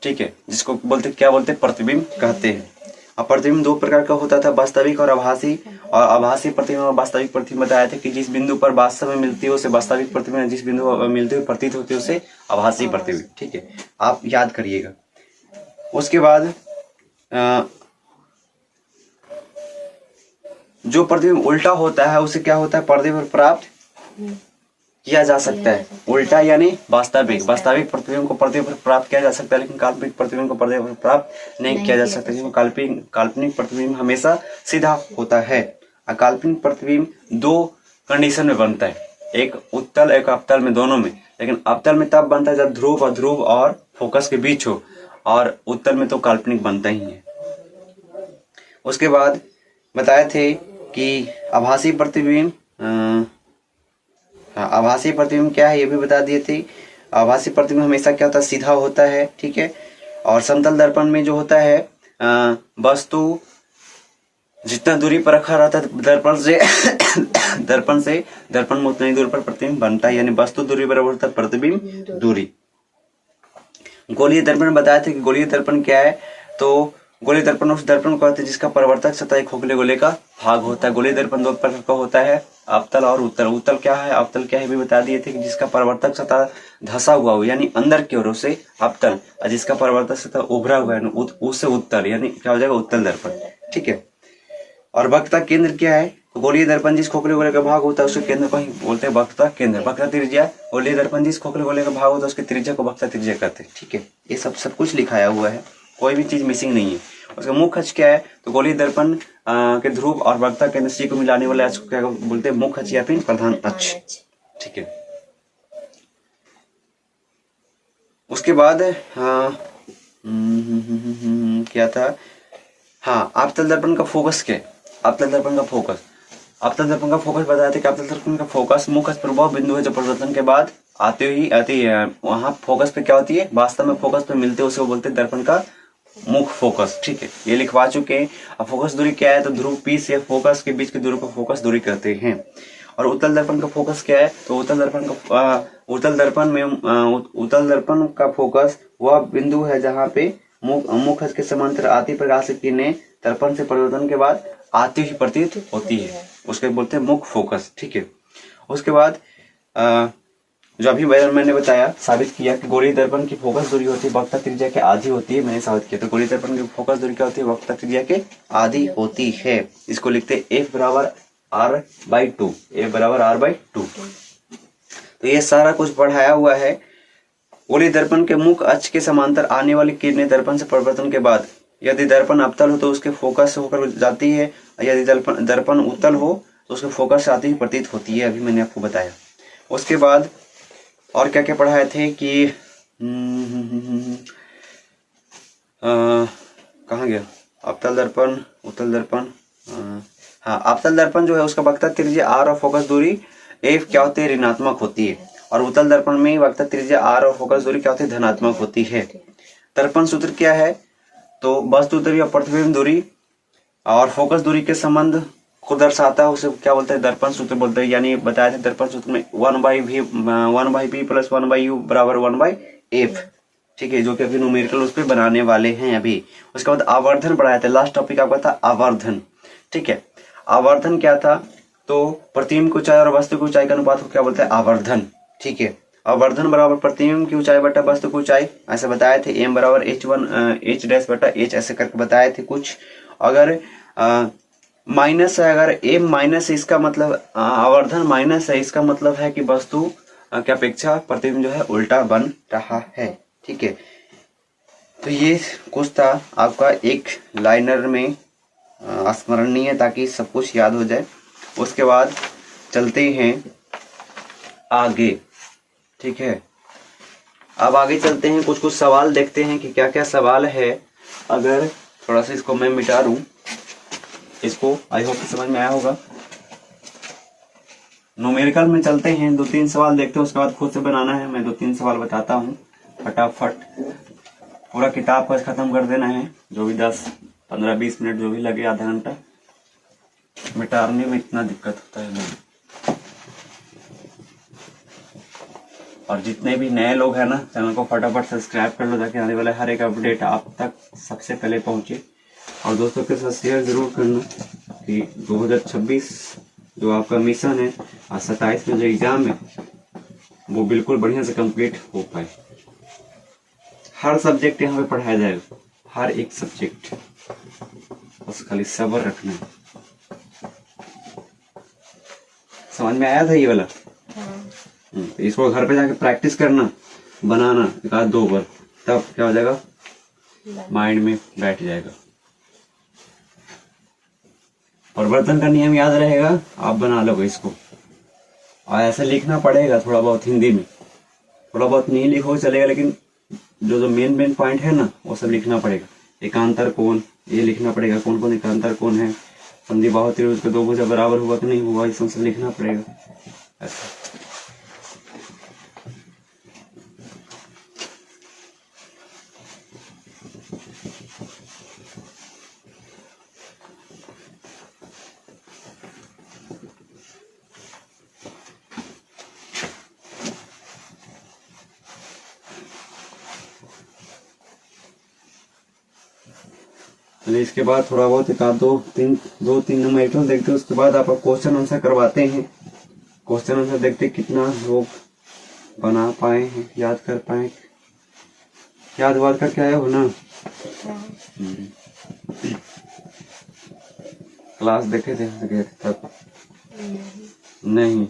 A: ठीक है, जिसको बोलते क्या बोलते, प्रतिबिंब कहते हैं। अब प्रतिबिंब 2 प्रकार का होता था, वास्तविक और आभासी। और आभासी प्रतिबिंब और वास्तविक प्रतिबिंब बताया था कि जिस बिंदु पर वास्तव में मिलती है उसे वास्तविक प्रतिबिंब, जिस बिंदु पर मिलती हुई प्रतीत होती है उसे आभासी प्रतिबिंब। ठीक है, आप याद करिएगा। उसके बाद जो प्रतिबिंब उल्टा होता है उसे क्या होता है, पर्दे पर प्राप्त किया जा सकता है। उल्टा यानी वास्तविक प्रतिबिंब को पर्दे पर प्राप्त किया जा सकता है, लेकिन काल्पनिक प्रतिबिंब को पर्दे पर प्राप्त नहीं किया जा सकता, क्योंकि काल्पनिक प्रतिबिंब हमेशा सीधा होता है। काल्पनिक प्रतिबिंब 2 कंडीशन में बनता है, एक उत्तल एक अवतल में, दोनों में। लेकिन अवतल में तब बनता है जब ध्रुव और फोकस के बीच हो, और उत्तल में तो काल्पनिक बनता ही है। उसके बाद बताए थे कि आभासी प्रतिबिंब, आभासी प्रतिबिंब क्या है ये भी बता दिए थे। आभासी प्रतिबिंब हमेशा क्या होता है, सीधा होता है। ठीक है, और समतल दर्पण में जो होता है वस्तु जितना दूरी पर रखा रहता है दर्पण में उतनी दूरी पर प्रतिबिंब बनता है, यानी वस्तु दूरी बराबर होता है प्रतिबिंब दूरी। गोलीय दर्पण बताया था कि गोलीय दर्पण क्या है, तो गोलीय दर्पण उस दर्पण को कहते हैं जिसका परावर्तक सतह एक खोखले गोले का भाग होता है। गोलीय दर्पण 2 प्रकार का होता है, अवतल और उत्तल। उत्तल क्या है, अवतल क्या है भी बता दिए थे कि जिसका परावर्तक सतह धसा हुआ हो यानी अंदर की ओर उसे अवतल, और जिसका परावर्तक सतह उभरा हुआ है उससे उत्तल, यानी क्या हो जाएगा, उत्तल दर्पण। ठीक है। और वक्रता केंद्र क्या है, तो गोलीय दर्पण जिस खोखले गोले का भाग होता है उसके केंद्र को ही बोलते हैं वक्रता केंद्र। वक्रता त्रिज्या, गोलीय दर्पण जिस खोखले गोले का भाग होता है उसकी त्रिज्या को वक्रता त्रिज्या कहते हैं। ठीक है, ये सब कुछ लिखाया हुआ है, कोई भी चीज मिसिंग नहीं है। उसका मुख्य अक्ष क्या है, तो गोलीय दर्पण के ध्रुव और वक्रता केंद्र सी को मिलाने वाले अक्ष को क्या बोलते हैं, मुख्य अक्ष या फिर प्रधान अक्ष। ठीक है। उसके बाद क्या था, आपतल दर्पण का फोकस क्या है, आपतल दर्पण का फोकस बताया था कि आपतल दर्पण का फोकस मुख्य प्रभाव बिंदु है जो परिवर्तन के बाद आती है। वहां फोकस पे क्या होती है, वास्तव में फोकस पे मिलते हैं उसे बोलते हैं दर्पण का मुख्य फोकस। ठीक है, ये लिखवा चुके हैं। अब फोकस दूरी क्या है, तो ध्रुव पी से फोकस के बीच की दूरी को फोकस दूरी कहते हैं। और उत्तल दर्पण का फोकस क्या है, तो उत्तल दर्पण का फोकस वह बिंदु है जहाँ पे मुख्य अक्ष के समांतर आती प्रकाश की किरणें दर्पण से परिवर्तन के बाद आती ही प्रतीत होती है, उसके बोलते हैं मुख्य फोकस। ठीक है। उसके बाद जो अभी मैंने बताया, साबित किया कि गोलीय दर्पण की फोकस दूरी होती है वक्रता त्रिज्या के आधी होती है, मैंने साबित किया। तो गोलीय दर्पण की फोकस दूरी क्या होती है, वक्रता त्रिज्या के आधी होती है। इसको लिखते हैं F बराबर R/2, F बराबर R/2। तो ये सारा कुछ पढ़ाया हुआ है। गोलीय दर्पण के मुख्य अक्ष के समांतर आने वाली किरणें दर्पण से परिवर्तन के बाद यदि दर्पण अवतल हो तो उसके फोकस से होकर जाती है, यदि दर्पण उत्तल हो तो उसके फोकस से आती ही प्रतीत होती है, अभी मैंने आपको बताया। उसके बाद और क्या क्या पढ़ाए थे कि कहाँ गया, अवतल दर्पण, उत्तल दर्पण। अवतल दर्पण जो है उसका वक्रता त्रिज्या R और फोकस दूरी F क्या होती है, ऋणात्मक होती है। और उत्तल दर्पण में वक्रता त्रिज्या R और फोकस दूरी क्या होती है, धनात्मक होती है। दर्पण सूत्र क्या है? तो वस्तु दूरी और प्रतिबिंब दूरी और फोकस दूरी के संबंध को दर्शाता है, उसे क्या बोलते हैं? दर्पण सूत्र बोलते हैं। यानी बताया था दर्पण सूत्र में 1/v प्लस 1/u बराबर 1/f, ठीक है, जो कि अभी न्यूमेरिकल उस पर बनाने वाले हैं अभी। उसके बाद आवर्धन पढ़ाया था, लास्ट टॉपिक आपका था आवर्धन, ठीक है। आवर्धन क्या था? तो प्रतिबिंब की ऊंचाई और वस्तु की ऊंचाई का अनुपात को क्या बोलते हैं? आवर्धन, ठीक है। आवर्धन बराबर प्रतिबिंब की ऊंचाई बटा वस्तु की ऊंचाई, ऐसे बताए थे। m बराबर h डैश बटा h, ऐसे करके बताए थे कुछ। अगर माइनस है, अगर m माइनस है, इसका मतलब आवर्धन माइनस है, इसका मतलब है कि वस्तु की अपेक्षा प्रतिबिंब जो है उल्टा बन रहा है, ठीक है। तो ये कुछ था आपका एक लाइनर में स्मरणीय, ताकि सब कुछ याद हो जाए। उसके बाद चलते हैं आगे, ठीक है। अब आगे चलते हैं, कुछ कुछ सवाल देखते हैं कि क्या क्या सवाल है। अगर थोड़ा सा इसको मैं मिटा दूं, इसको आई होप समझ में आया होगा। न्यूमेरिकल में चलते हैं, 2-3 सवाल देखते हैं, उसके बाद खुद से बनाना है। मैं 2-3 सवाल बताता हूँ फटाफट। पूरा किताब का खत्म कर देना है, जो भी 10-15-20 मिनट जो भी लगे, आधा घंटा। मिटाने में इतना दिक्कत होता है नहीं। और जितने भी नए लोग हैं ना, चैनल को फटाफट सब्सक्राइब कर लो, ताकि आने वाला हर एक अपडेट आप तक सबसे पहले पहुंचे। और दोस्तों के साथ शेयर जरूर करना कि 2026 जो आपका मिशन है और 27 में जो एग्जाम है वो बिल्कुल बढ़िया से कंप्लीट हो पाए। हर सब्जेक्ट यहाँ पे पढ़ाया जाएगा, हर एक सब्जेक्ट, बस खाली सब्र रखना है। समझ में आया था ये वाला? तो इसको घर पे जाके प्रैक्टिस करना, बनाना 1-2 बार, तब क्या हो जाएगा? माइंड में बैठ जाएगा। परिवर्तन का नियम याद रहेगा, आप बना लोगे इसको। और ऐसा लिखना पड़ेगा थोड़ा बहुत हिंदी में, थोड़ा बहुत नहीं लिखो चलेगा, लेकिन जो जो मेन पॉइंट है ना, वो सब लिखना पड़ेगा। एकांतर कोण ये लिखना पड़ेगा, कौन कौन एकांतर कोण है, संधि बाहु त्रिभुज के 2 भुजा बराबर हुआ कि नहीं हुआ, ये सब लिखना पड़ेगा ऐसा। इसके बाद थोड़ा बहुत 1-2-3 न्यूमेरिकल देखते हैं, उसके बाद आपका क्वेश्चन आंसर करवाते हैं। क्वेश्चन आंसर देखते कितना लोग बना पाए हैं, याद कर पाए, याद वाद करके आए हो ना? क्लास देखे थे गए थे तब? नहीं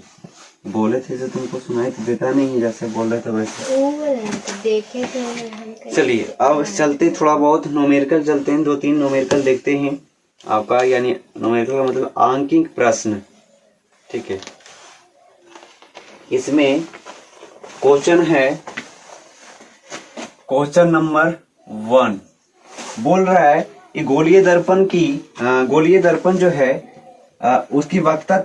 A: बोले थे जो तुमको सुनाई तो देता नहीं, जैसे बोल रहे थे वैसे
B: देखे थे।
A: चलिए अब चलते थोड़ा बहुत न्यूमेरिकल चलते हैं, 2-3 न्यूमेरिकल देखते हैं आपका, यानी न्यूमेरिकल का मतलब आंकिक प्रश्न, ठीक है। इसमें क्वेश्चन है, क्वेश्चन नंबर 1 बोल रहा है कि गोलीय दर्पण जो है उसकी वक्रता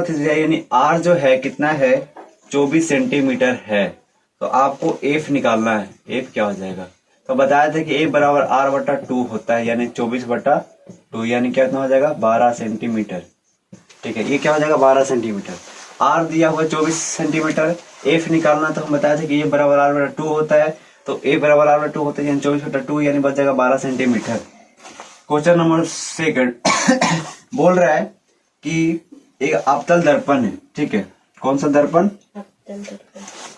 A: त्रिज्या यानी R जो है कितना है? 24 सेंटीमीटर है। तो आपको F निकालना है। F क्या हो जाएगा? तो बताया था कि F बराबर R/2 होता है, यानी 24/2, यानी कितना हो जाएगा? 12 सेंटीमीटर, ठीक है। ये क्या हो जाएगा? 12 सेंटीमीटर। R दिया हुआ 24 सेंटीमीटर, F निकालना, तो हम बताया था कि F बराबर R/2 होता है। तो F बराबर R/2 होता है, यानी 24/2, यानी बच जाएगा 12 सेंटीमीटर। क्वेश्चन नंबर 2 बोल रहा है कि एक अवतल दर्पण है, ठीक है। कौन सा दर्पण?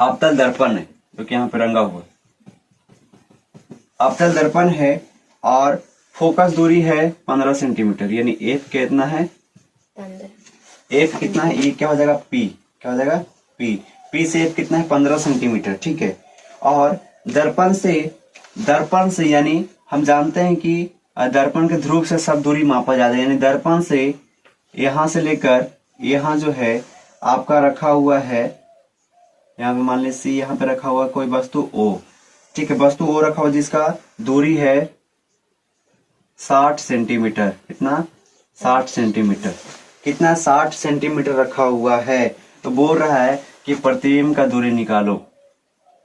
A: अवतल दर्पण है, जो कि यहाँ पे रंगा हुआ अवतल दर्पण है, और फोकस दूरी है 15 सेंटीमीटर, यानी F कितना है? 15। F कितना है? ये क्या हो जाएगा? P, क्या हो जाएगा? P से F कितना है? 15 सेंटीमीटर, ठीक है। और दर्पण से यानी हम जानते हैं कि दर्पण के ध्रुव से सब दूरी मापा जाता है, यानी दर्पण से यहां से लेकर यहाँ जो है आपका रखा हुआ है, यहाँ पे मान लीजिए यहाँ पे रखा हुआ कोई वस्तु O, ठीक है। वस्तु O रखा हुआ जिसका दूरी है 60 सेंटीमीटर। कितना? 60 सेंटीमीटर। कितना? 60 सेंटीमीटर रखा हुआ है। तो बोल रहा है कि प्रतिबिंब का दूरी निकालो।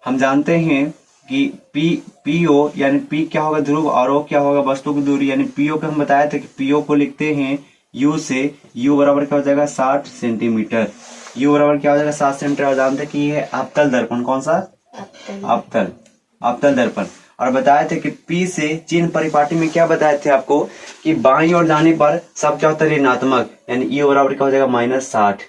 A: हम जानते हैं कि पीओ यानी पी क्या होगा ध्रुव और ओ क्या होगा वस्तु की दूरी, यानी पीओ को हम बताए थे कि पीओ को लिखते हैं यू से, यू बराबर क्या हो जाएगा 60 सेंटीमीटर, यू बराबर क्या हो जाएगा 60 सेंटीमीटर। और जानते कि ये है अवतल दर्पण, कौन सा अवतल दर्पण। और बताए थे कि पी से चिन्ह परिपाटी में क्या बताए थे आपको कि बाईं ओर जाने पर सब क्या होता है ऋणात्मक, यानी ई बराबर क्या हो जाएगा -60,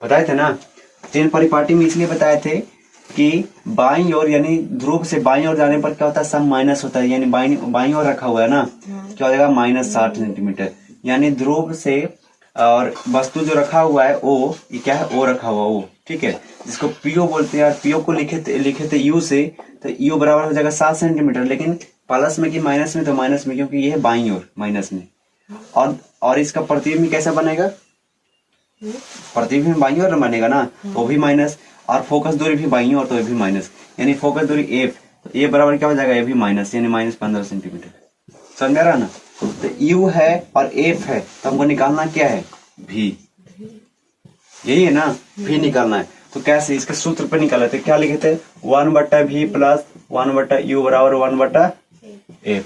A: बताए थे ना। चिन्ह परिपाटी में इसलिए बताए थे कि बाईं ओर यानी ध्रुव से बाईं ओर जाने पर क्या होता है सब माइनस होता है, यानी बाईं ओर रखा हुआ है ना, क्या हो जाएगा -60 सेंटीमीटर, यानी ध्रुव से और वस्तु जो रखा हुआ है ओ, ये क्या है ओ रखा हुआ ओ, ठीक है, जिसको पीओ बोलते हैं। और पीओ को लिखे थे यू से, तो यू बराबर हो जाएगा 7 सेंटीमीटर, लेकिन प्लस में कि माइनस में, तो माइनस में क्योंकि ये है बाईं ओर माइनस में। और इसका प्रतिबिंब कैसा बनेगा, प्रतिबिंब बाईं ओर बनेगा ना, वो भी माइनस, और फोकस दूरी भी बाईं ओर, तो ये भी माइनस, यानी फोकस दूरी एफ, तो ए बराबर क्या हो जाएगा, ये भी माइनस, यानी -15 सेंटीमीटर। समझ में आ रहा ना। तो यू है और एफ है, तो हमको निकालना क्या है भी, यही है ना, भी निकालना है। तो कैसे, इसके सूत्र पे निकाले थे, क्या लिखे थे 1/v प्लस 1/u बराबर 1/f,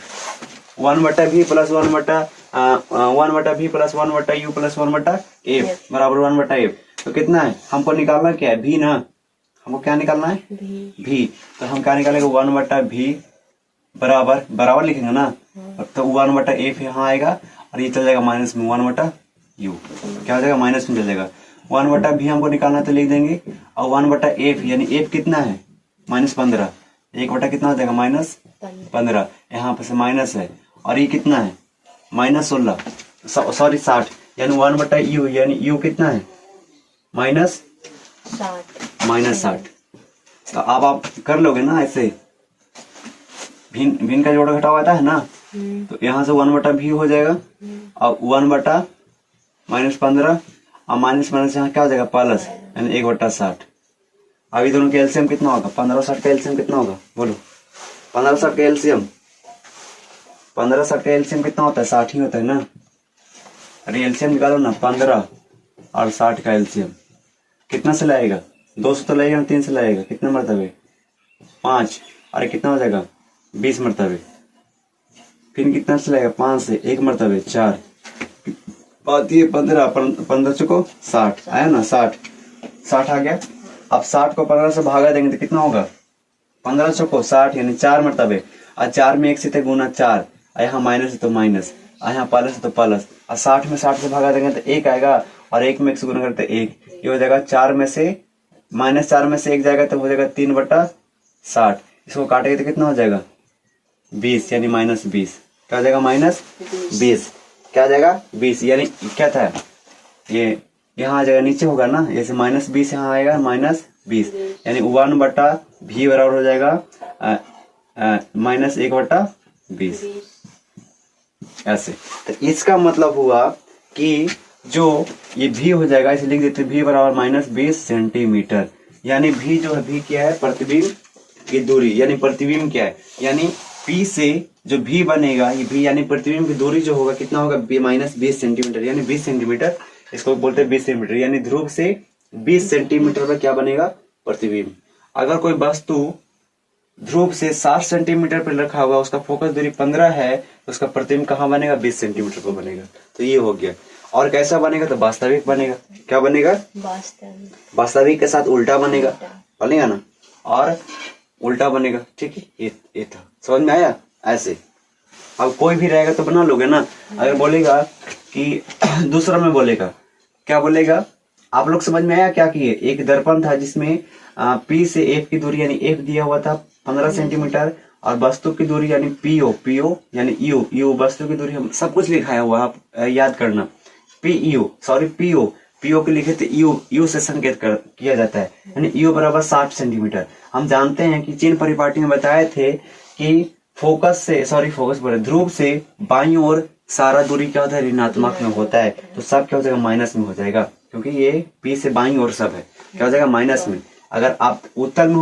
A: 1/v plus 1/v plus 1/u plus 1/f बराबर 1/f। तो कितना है, हमको निकालना क्या है भी ना, हमको क्या निकालना है भी। तो हम क्या निकालेंगे 1/v बराबर लिखेंगे ना, तो 1/f यहाँ आएगा और ये चल जाएगा माइनस में 1/u, क्या हो जाएगा माइनस में चल जाएगा। 1/v हमको निकालना है तो लिख देंगे, और 1/f यानी f कितना है -15, 1 कितना हो जाएगा -15, यहाँ पे से माइनस है, और ये कितना है -16 सॉरी 60, यानी 1/u यानी u कितना है -60। तो अब आप कर लोगे ना ऐसे, भिन्न का जोड़ घटाव आता है ना, तो यहाँ से 1/v हो जाएगा, और 1/-15 और -15 यहाँ क्या हो जाएगा प्लस, यानी 1/60। अभी दोनों का एलसीएम कितना होगा, 15/60 का एलसीएम कितना होगा बोलो, 15/60 का एलसीएम, 15/60 का एलसीएम कितना होता है 60 ही होता है ना। अरे एलसीएम निकालो ना, 15 और 60 का एलसीएम कितना से लाएगा, 2 से तो लाएगा ना, 3 से लाएगा, कितने मरतबे 5, अरे कितना हो जाएगा 20 मरतबे, फिर कितना से लाएगा 5 से 1 मरतबे 4, बात ये 15 चुको 60 आया ना, 60 आ गया। अब 60 को 15 से भागा देंगे तो कितना होगा 15 चुको 60, यानी 4 मरतबे, और 4 में 1 से थे गुना 4, यहाँ माइनस है तो माइनस, यहाँ प्लस है तो प्लस, और 60 में 60 से भागा देंगे तो 1 आएगा, और 1 में 1 से गुना करते 1, ये हो जाएगा 4 में से -4 में से 1 जाएगा तो हो जाएगा 3/60, इसको काटेंगे तो कितना हो जाएगा 20, यानी -20, क्या हो जाएगा -20, क्या आ जाएगा 20, यानी क्या था ये यहाँ आ जाएगा नीचे होगा ना, जैसे -20 यहाँ आएगा -20, यानी 1/v बराबर हो जाएगा -1/20 ऐसे। तो इसका मतलब हुआ कि जो ये v हो जाएगा, इसे लिख देते v बराबर -20 सेंटीमीटर, यानी v जो है v क्या है प्रतिबिंब की दूरी, यानी प्रतिबिंब क्या है, यानी P से जो v बनेगा, ये v यानी प्रतिबिंब की दूरी जो होगा कितना होगा -20 सेंटीमीटर, यानी 20 सेंटीमीटर, इसको बोलते हैं 20 सेंटीमीटर, यानी ध्रुव से 20 सेंटीमीटर पर क्या बनेगा प्रतिबिंब। अगर कोई वस्तु ध्रुव से 60 सेंटीमीटर पर रखा हुआ, उसका फोकस दूरी 15 है, तो उसका प्रतिबिंब कहाँ बनेगा 20 सेंटीमीटर पर बनेगा। तो ये हो गया। और कैसा बनेगा, तो वास्तविक बनेगा। क्या बनेगा, वास्तविक के साथ उल्टा बनेगा ना, और उल्टा बनेगा, ठीक है। ये था, समझ में आया ऐसे। अब कोई भी रहेगा तो बना लोगे ना। अगर बोलेगा कि दूसरा में बोलेगा, क्या बोलेगा, आप लोग समझ में आया क्या किए। एक दर्पण था जिसमें P से F की दूरी यानी F दिया हुआ था 15 सेंटीमीटर, और वस्तु की दूरी यानी PO यानी U वस्तु की दूरी, हम सब कुछ लिखाया हुआ, आप याद करना। PO के लिखे थे U से संकेत किया जाता है, यानी U बराबर 60 सेंटीमीटर। हम जानते हैं कि चिन्ह परिपाटी में बताए थे कि ध्रुव से बाईं ओर सारा दूरी क्या होता है ऋणात्मक में होता है, तो सब क्या हो जाएगा माइनस में हो जाएगा, क्योंकि ये P से बाईं ओर सब है, क्या हो जाएगा माइनस में। अगर आप उत्तल में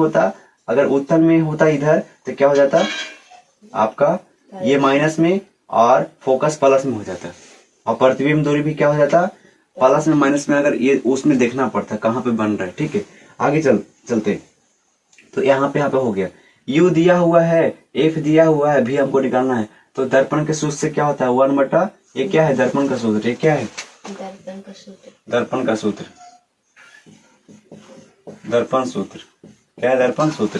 A: होता इधर, तो क्या हो जाता आपका ये माइनस में, और फोकस प्लस में हो जाता, और प्रतिबिंब दूरी भी क्या हो जाता प्लस में माइनस में। अगर ये उसमें देखना पड़ता कहाँ पे बन रहा है, ठीक है। आगे चलते, तो यहाँ पे हो गया। यू दिया हुआ है, एफ दिया हुआ है, भी हमको निकालना है। तो दर्पण के सूत्र से क्या होता है 1/, ये क्या है दर्पण का सूत्र, ये क्या है
B: दर्पण का सूत्र,
A: दर्पण का सूत्र, दर्पण सूत्र क्या है, दर्पण सूत्र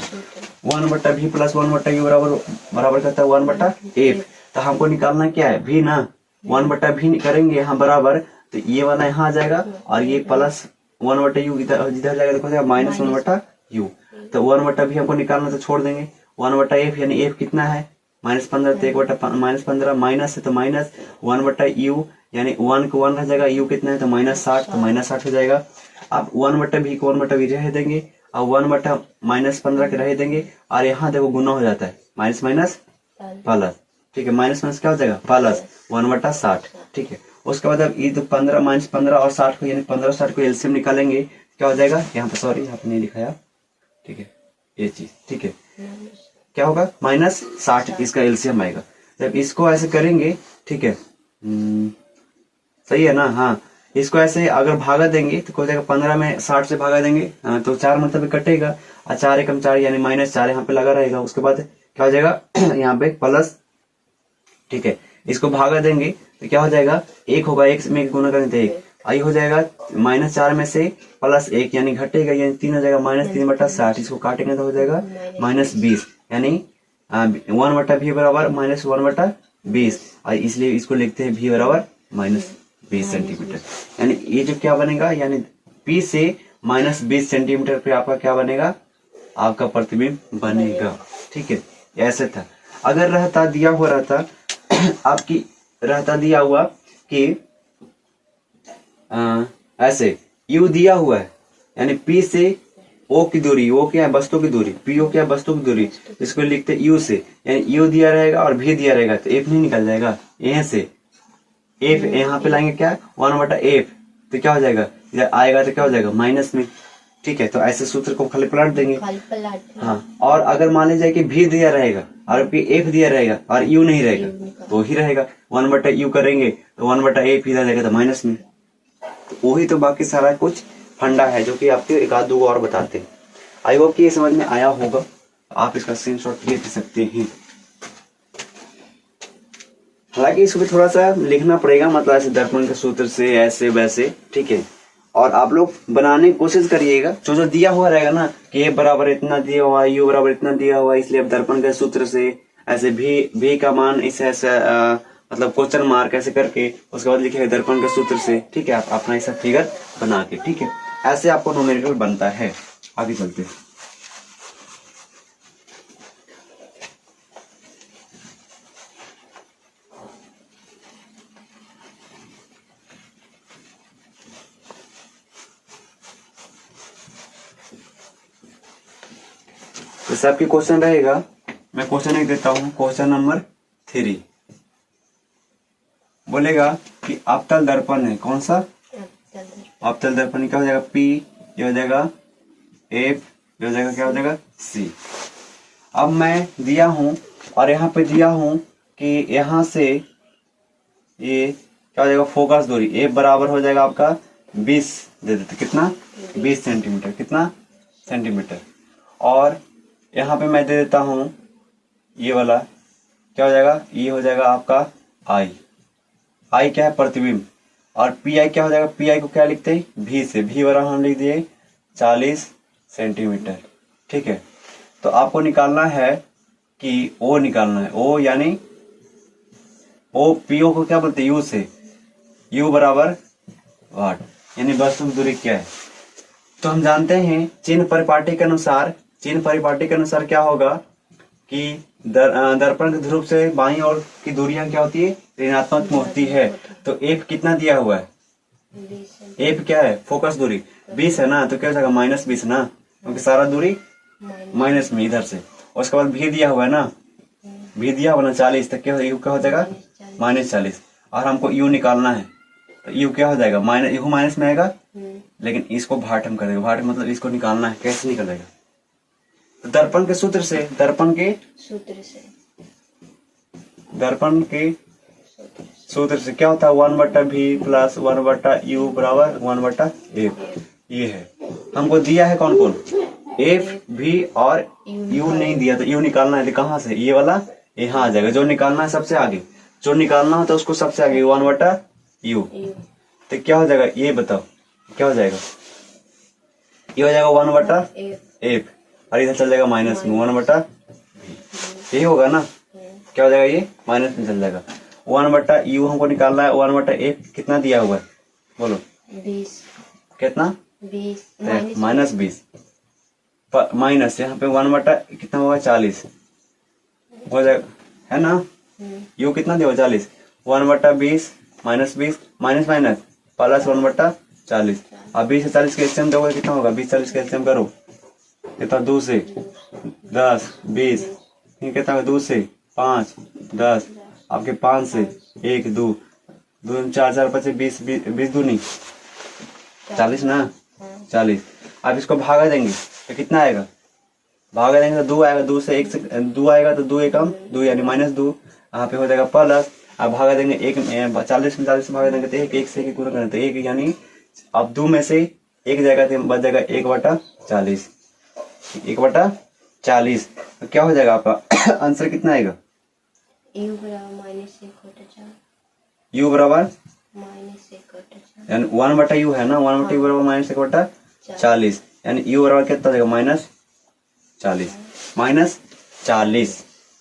A: 1/v प्लस 1/u बराबर करता है 1/f। तो हमको निकालना क्या है v ना, 1/v करेंगे यहाँ बराबर, तो ये वाला यहाँ आ जाएगा और ये प्लस 1/u इधर जाएगा, देखो जाएगा -1/u। तो 1/v हमको निकालना, तो छोड़ देंगे 1/f, यानी f कितना है -15, तो 1/-15 माइनस है तो -1/u, यानी 1 को 1 रह जाएगा, u कितना है तो -60, तो -60 हो जाएगा। अब 1/v को 1/v रह देंगे और 1/-15 के रह देंगे, और यहाँ देखो गुना हो जाता है माइनस माइनस प्लस, ठीक है, माइनस माइनस क्या हो जाएगा प्लस 1/60, ठीक है। उसके बाद अब ये तो 15 -15 और 60 को, यानी 15 60 को एलसीएम निकालेंगे, क्या हो जाएगा, यहाँ पे सॉरी यहाँ पे नहीं लिखाया, ठीक है, ये चीज, ठीक है, क्या होगा -60 इसका एलसीएम आएगा। जब इसको ऐसे करेंगे, ठीक है, सही है ना, हाँ, इसको ऐसे अगर भागा देंगे तो हो जाएगा 15 में 60 से भागा देंगे, तो 4 मतलब कटेगा, और 4 एकम 4 यानी -4 यहाँ पे लगा रहेगा। उसके बाद क्या हो जाएगा यहाँ पे प्लस, ठीक है, इसको भागा देंगे तो क्या हो जाएगा 1 होगा, 1 में गुना करेंगे तो 1, आई हो जाएगा -4 में से +1 यानी घटेगा, यानी 3 हो जाएगा -3/60, इसको काटेंगे तो हो जाएगा -20, यानी 1/v बराबर -1/20, और इसलिए इसको लिखते हैं v बराबर -20 सेंटीमीटर। यानी ये जो क्या बनेगा, यानी P से -20 सेंटीमीटर पे आपका क्या बनेगा, आपका प्रतिबिंब बनेगा, ठीक है। ऐसे था, अगर रहता दिया हुआ रहता आपकी रहता दिया हुआ कि ऐसे U दिया हुआ है, यानी P से O की दूरी, O क्या है वस्तु की दूरी, PO क्या है वस्तु की दूरी, इसको लिखते U से, यानी U दिया रहेगा और V दिया रहेगा, तो F नहीं निकल जाएगा, यहाँ से F यहाँ पे लाएंगे क्या 1/f, तो क्या हो जाएगा इधर आएगा तो क्या हो जाएगा माइनस में, ठीक है। तो ऐसे सूत्र को खाली पलट देंगे, हाँ। और अगर मान लीजिए कि V दिया रहेगा और F दिया रहेगा और U नहीं रहेगा, तो ही रहेगा 1/u करेंगे तो 1/f इधर रहेगा तो माइनस में, तो वही तो बाकी सारा कुछ फंडा है जो कि आपके एक आध दो और बताते हैं। आई होप कि ये समझ में आया होगा, आप इसका स्क्रीनशॉट ले सकते हैं। हालांकि इसको भी थोड़ा सा लिखना पड़ेगा, मतलब ऐसे दर्पण के सूत्र से ऐसे वैसे, ठीक है। और आप लोग बनाने की कोशिश करिएगा, जो दिया हुआ रहेगा ना कि ए बराबर इतना दिया हुआ, यू बराबर इतना दिया हुआ, इसलिए आप दर्पण के सूत्र से ऐसे भी का मान इसे ऐसे मतलब क्वेश्चन मार्क ऐसे करके उसके बाद लिखिएगा दर्पण के सूत्र से, ठीक है। आप अपना ऐसा फिगर बना के, ठीक है, ऐसे आपको न्यूमेरिकल बनता है। आगे चलते हैं। जैसे आपकी क्वेश्चन रहेगा, मैं क्वेश्चन एक देता हूं, क्वेश्चन नंबर 3 बोलेगा कि अवतल दर्पण है, कौन सा अवतल दर्पण, क्या हो जाएगा P, ये हो जाएगा F, ये हो जाएगा क्या हो जाएगा C। अब मैं दिया हूं और यहाँ पे दिया हूं कि यहाँ से ये क्या हो जाएगा फोकस दूरी F बराबर हो जाएगा आपका 20 दे देते, कितना 20 सेंटीमीटर, कितना सेंटीमीटर। और यहाँ पे मैं दे देता हूं ये वाला क्या हो जाएगा, ये हो जाएगा आपका I क्या है प्रतिबिंब, और PI क्या हो जाएगा, PI को क्या लिखते हैं V से, V बराबर हम लिख दिए 40 सेंटीमीटर, ठीक है। तो आपको निकालना है कि O निकालना है, O यानी O PO को क्या बोलते हैं U से, U बराबर वाट, यानी वस्तु की दूरी क्या है। तो हम जानते हैं चिन्ह परिपाटी के अनुसार, चिन्ह परिपाटी के अनुसार क्या होगा कि दर्पण के ध्रुव से बाईं ओर की दूरियां क्या होती है, ऋणात्मक होती है। तो F कितना दिया हुआ है, F क्या है फोकस दूरी 20 है ना, तो क्या हो जाएगा -20 ना, क्योंकि सारा दूरी माइनस में इधर से। उसके बाद V दिया हुआ है ना, V दिया हुआ ना 40, तक क्या हो जाएगा -40, और हमको U निकालना है, तो U क्या हो जाएगा माइनस में आएगा, लेकिन इसको भाट हम कर देंगे, भाट मतलब इसको निकालना है, कैसे निकलेगा, तो दर्पण के सूत्र से, दर्पण के सूत्र से क्या होता है 1/v प्लस 1/u बराबर 1/f, ये है हमको दिया है कौन कौन एफ भी और यू नहीं दिया तो यू निकालना है तो कहाँ से, ये वाला यहाँ आ जाएगा। जो निकालना है सबसे आगे, जो निकालना हो तो उसको सबसे आगे 1/u। तो क्या हो जाएगा ये बताओ, क्या हो जाएगा? ये हो जाएगा 1/f और इधर चल जाएगा माइनस में 1/v। यही होगा ना, क्या हो जाएगा ये माइनस में चल जाएगा। 1/u हमको निकालना है, 1/f कितना दिया हुआ है बोलो?
B: 20।
A: कितना?
B: 20
A: माइनस 20 माइनस यहाँ पे 1/ कितना होगा 40 हो जाएगा, है ना? u कितना दिया हुआ 40, 1/20 माइनस 20 माइनस माइनस प्लस 1/40। अब 20 से 40 का एलसीएम दोगे कितना होगा? 20 40 का एलसीएम करो कितना, 2 से 10 20, कितना होगा 2 से 5 10, आपके 5 से 1 2 2 4 4 5 20 20 दूनी 40 ना, 40। अब इसको भागा देंगे तो कितना आएगा? भागा देंगे तो 2 आएगा, 2 से 1 से 2 आएगा तो 2 एकम 2 यानी -2, यहाँ पे हो जाएगा प्लस। अब भागा देंगे 40 में 40 से भागा देंगे तो 1 से 1 गुणा करें तो 1 यानी अब 2 में से 1 जाएगा तो बच जाएगा 1/40 1/40। तो क्या हो जाएगा आपका आंसर कितना आएगा?
B: u बराबर -1/4
A: u बराबर
B: -1/4
A: यानी 1/u है ना, 1/u बराबर -1/40 यानी u बराबर कितना हो जाएगा? -40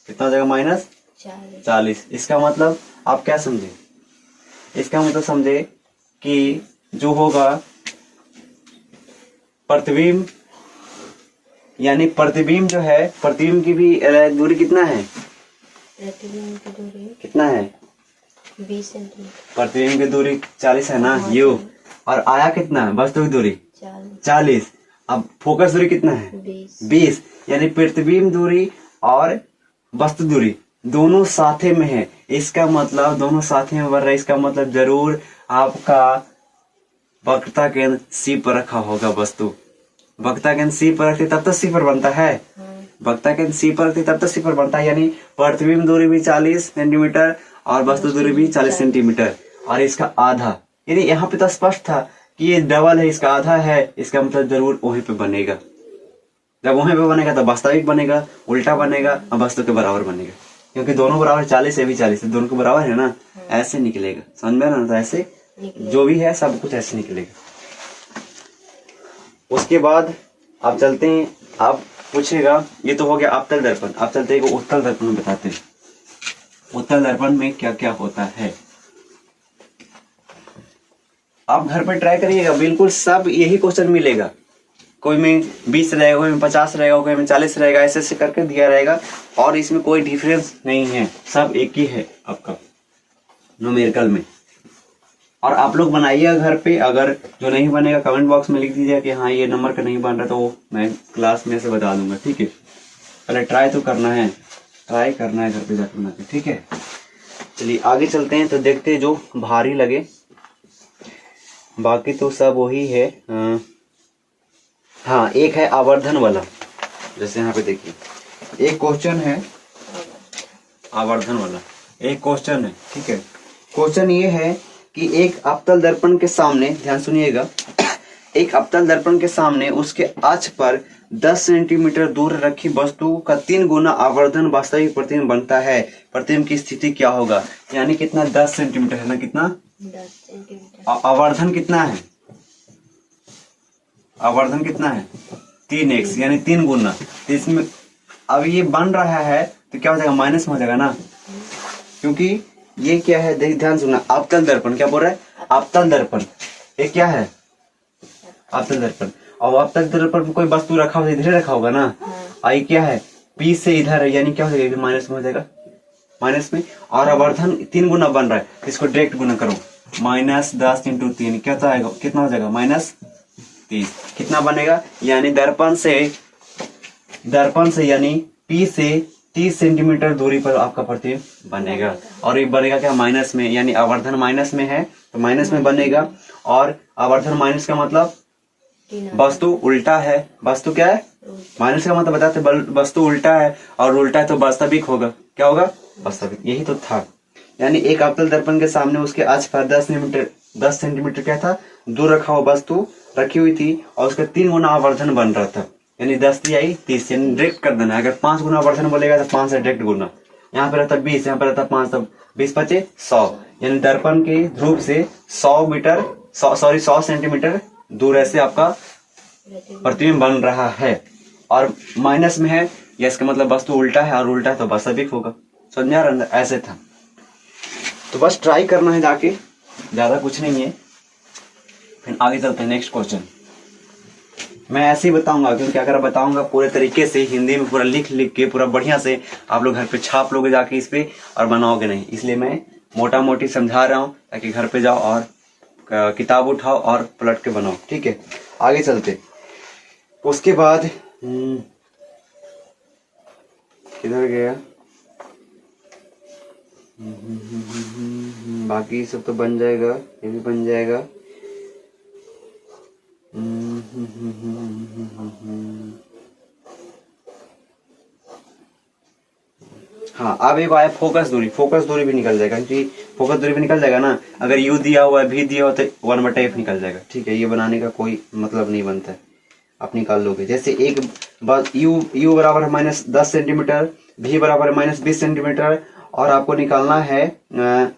A: कितना हो जाएगा? -40। इसका मतलब आप क्या समझे? इसका मतलब समझे कि जो होगा प्रतिबिंब, यानी प्रतिबिंब जो है, प्रतिबिंब की भी दूरी कितना है?
B: प्रतिबिंब की दूरी
A: कितना है?
B: 20 सेंटीमीटर।
A: प्रतिबिंब की दूरी 40 है ना u, और आया कितना है वस्तु की दूरी? 40। अब फोकस दूरी कितना है? 20। यानी प्रतिबिंब दूरी और वस्तु दूरी दोनों साथे में है। इसका मतलब दोनों साथे में बढ़ रहा है, इसका मतलब जरूर आपका वक्रता केंद्र सी पर रखा होगा वस्तु। वक्रता केंद्र सी पर रखते तब तो सी पर बनता है, वक्रता केंद्र सी पर रखते तब तो सी पर बनता है। यानी प्रतिबिंब दूरी भी 40 सेंटीमीटर और वस्तु दूरी भी 40 सेंटीमीटर और इसका आधा। यानी यहाँ पे तो स्पष्ट था कि ये डबल है, इसका आधा है, इसका मतलब जरूर वहीं पे बनेगा। जब वहीं पे बनेगा तो वास्तविक बनेगा, उल्टा बनेगा और वस्तु के बराबर बनेगा, क्योंकि दोनों बराबर 40 है भी 40 है, दोनों के बराबर है ना, ऐसे निकलेगा। समझ में ना? तो ऐसे जो भी है सब कुछ ऐसे निकलेगा। उसके बाद आप चलते हैं, आप पूछेगा ये तो हो गया अवतल दर्पण। आप चलते हैं उत्तल दर्पण में बताते हैं उत्तल दर्पण में क्या क्या होता है। आप घर पर ट्राई करिएगा, बिल्कुल सब यही क्वेश्चन मिलेगा। कोई में 20 रहेगा, कोई में 50 रहेगा, कोई में 40 रहेगा, ऐसे ऐसे करके दिया रहेगा और इसमें कोई डिफरेंस नहीं है, सब एक ही है आपका न्यूमेरिकल में। और आप लोग बनाइएगा घर पे, अगर जो नहीं बनेगा कमेंट बॉक्स में लिख दीजिएगा कि हाँ ये नंबर का नहीं बन रहा, तो मैं क्लास में से बता दूंगा, ठीक है। पहले ट्राई तो करना है, ट्राई करना है घर पे जाकर बना के, ठीक है। चलिए आगे चलते हैं, तो देखते हैं जो भारी लगे, बाकी तो सब वही है। हाँ एक है आवर्धन वाला, जैसे यहाँ पे देखिए एक क्वेश्चन है आवर्धन वाला, एक क्वेश्चन है, ठीक है। क्वेश्चन ये है कि एक अवतल दर्पण के सामने, ध्यान सुनिएगा, एक अवतल दर्पण के सामने उसके अक्ष पर 10 सेंटीमीटर दूर रखी वस्तु का 3 गुना आवर्धन वास्तविक प्रतिबिंब बनता है। प्रतिबिंब की स्थिति क्या होगा? यानी कितना? 10 सेंटीमीटर है ना, कितना
B: 10 सेंटीमीटर।
A: आवर्धन कितना है? आवर्धन कितना है? 3x यानी 3 गुना। तो इसमें अब ये बन रहा है तो क्या हो जाएगा? माइनस में हो जाएगा ना, क्योंकि ये क्या है, देख ध्यान सुनना, अवतल दर्पण क्या बोल रहा है? अवतल दर्पण ये क्या है? अवतल दर्पण। और अवतल दर्पण में कोई वस्तु रखा होगा, इधर रखा होगा ना, और ये क्या है? P से इधर है, यानी क्या हो जाएगा? माइनस में हो जाएगा, माइनस में। और आवर्धन 3 गुना बन रहा है, इसको डायरेक्ट गुना करो, -10 × 3 क्या आएगा? कितना हो जाएगा? -30। कितना बनेगा? यानी दर्पण से यानी P से 30 सेंटीमीटर दूरी पर आपका प्रतिबिंब बनेगा। और ये बनेगा क्या? माइनस में, यानी आवर्धन माइनस में है तो माइनस में बनेगा। और आवर्धन माइनस का मतलब वस्तु उल्टा है। वस्तु क्या है? माइनस का मतलब बताते, वस्तु उल्टा है और उल्टा है तो वास्तविक होगा। क्या होगा? वास्तविक। यही तो था। यानी एक अवतल दर्पण के सामने उसके अक्ष पर 10 सेंटीमीटर क्या था? दूर रखा हुआ वस्तु रखी हुई थी और उसका 3 गुना आवर्धन बन रहा था। यानी 10 तिहाई 30, यानी डायरेक्ट कर देना है। अगर 5 गुना परसेंट बोलेगा तो 5 से डायरेक्ट गुना, यहाँ पे रहता 20, यहाँ पे रहता 5, तब 20 पचे 100, यानी दर्पण के ध्रुव से 100 सेंटीमीटर दूर ऐसे आपका प्रतिबिंब बन रहा है। और माइनस में है, या इसका मतलब वस्तु उल्टा है, और उल्टा है तो वास्तविक होगा। समझ में आ रहा है? ऐसे था। तो बस ट्राई करना है जाके, ज्यादा कुछ नहीं है। फिर आगे चलते हैं नेक्स्ट क्वेश्चन। मैं ऐसे ही बताऊंगा, क्योंकि अगर बताऊंगा पूरे तरीके से हिंदी में पूरा लिख लिख के पूरा बढ़िया से, आप लोग घर पे छाप लोगे जाके इस पे और बनाओगे नहीं। इसलिए मैं मोटा मोटी समझा रहा हूँ, ताकि घर पे जाओ और किताब उठाओ और पलट के बनाओ। ठीक है, आगे चलते। उसके बाद किधर गया? बाकी सब तो बन जाएगा, ये भी बन जाएगा। हाँ, अब एक आया फोकस दूरी। फोकस दूरी भी निकल जाएगा, क्योंकि फोकस दूरी भी निकल जाएगा ना। अगर यू दिया हुआ है, भी दिया हुआ तो 1/f निकल जाएगा। ठीक है, ये बनाने का कोई मतलब नहीं बनता है, आप निकाल लोगे। जैसे एक बात यू बराबर है -10 सेंटीमीटर, भी बराबर है -20 सेंटीमीटर, और आपको निकालना है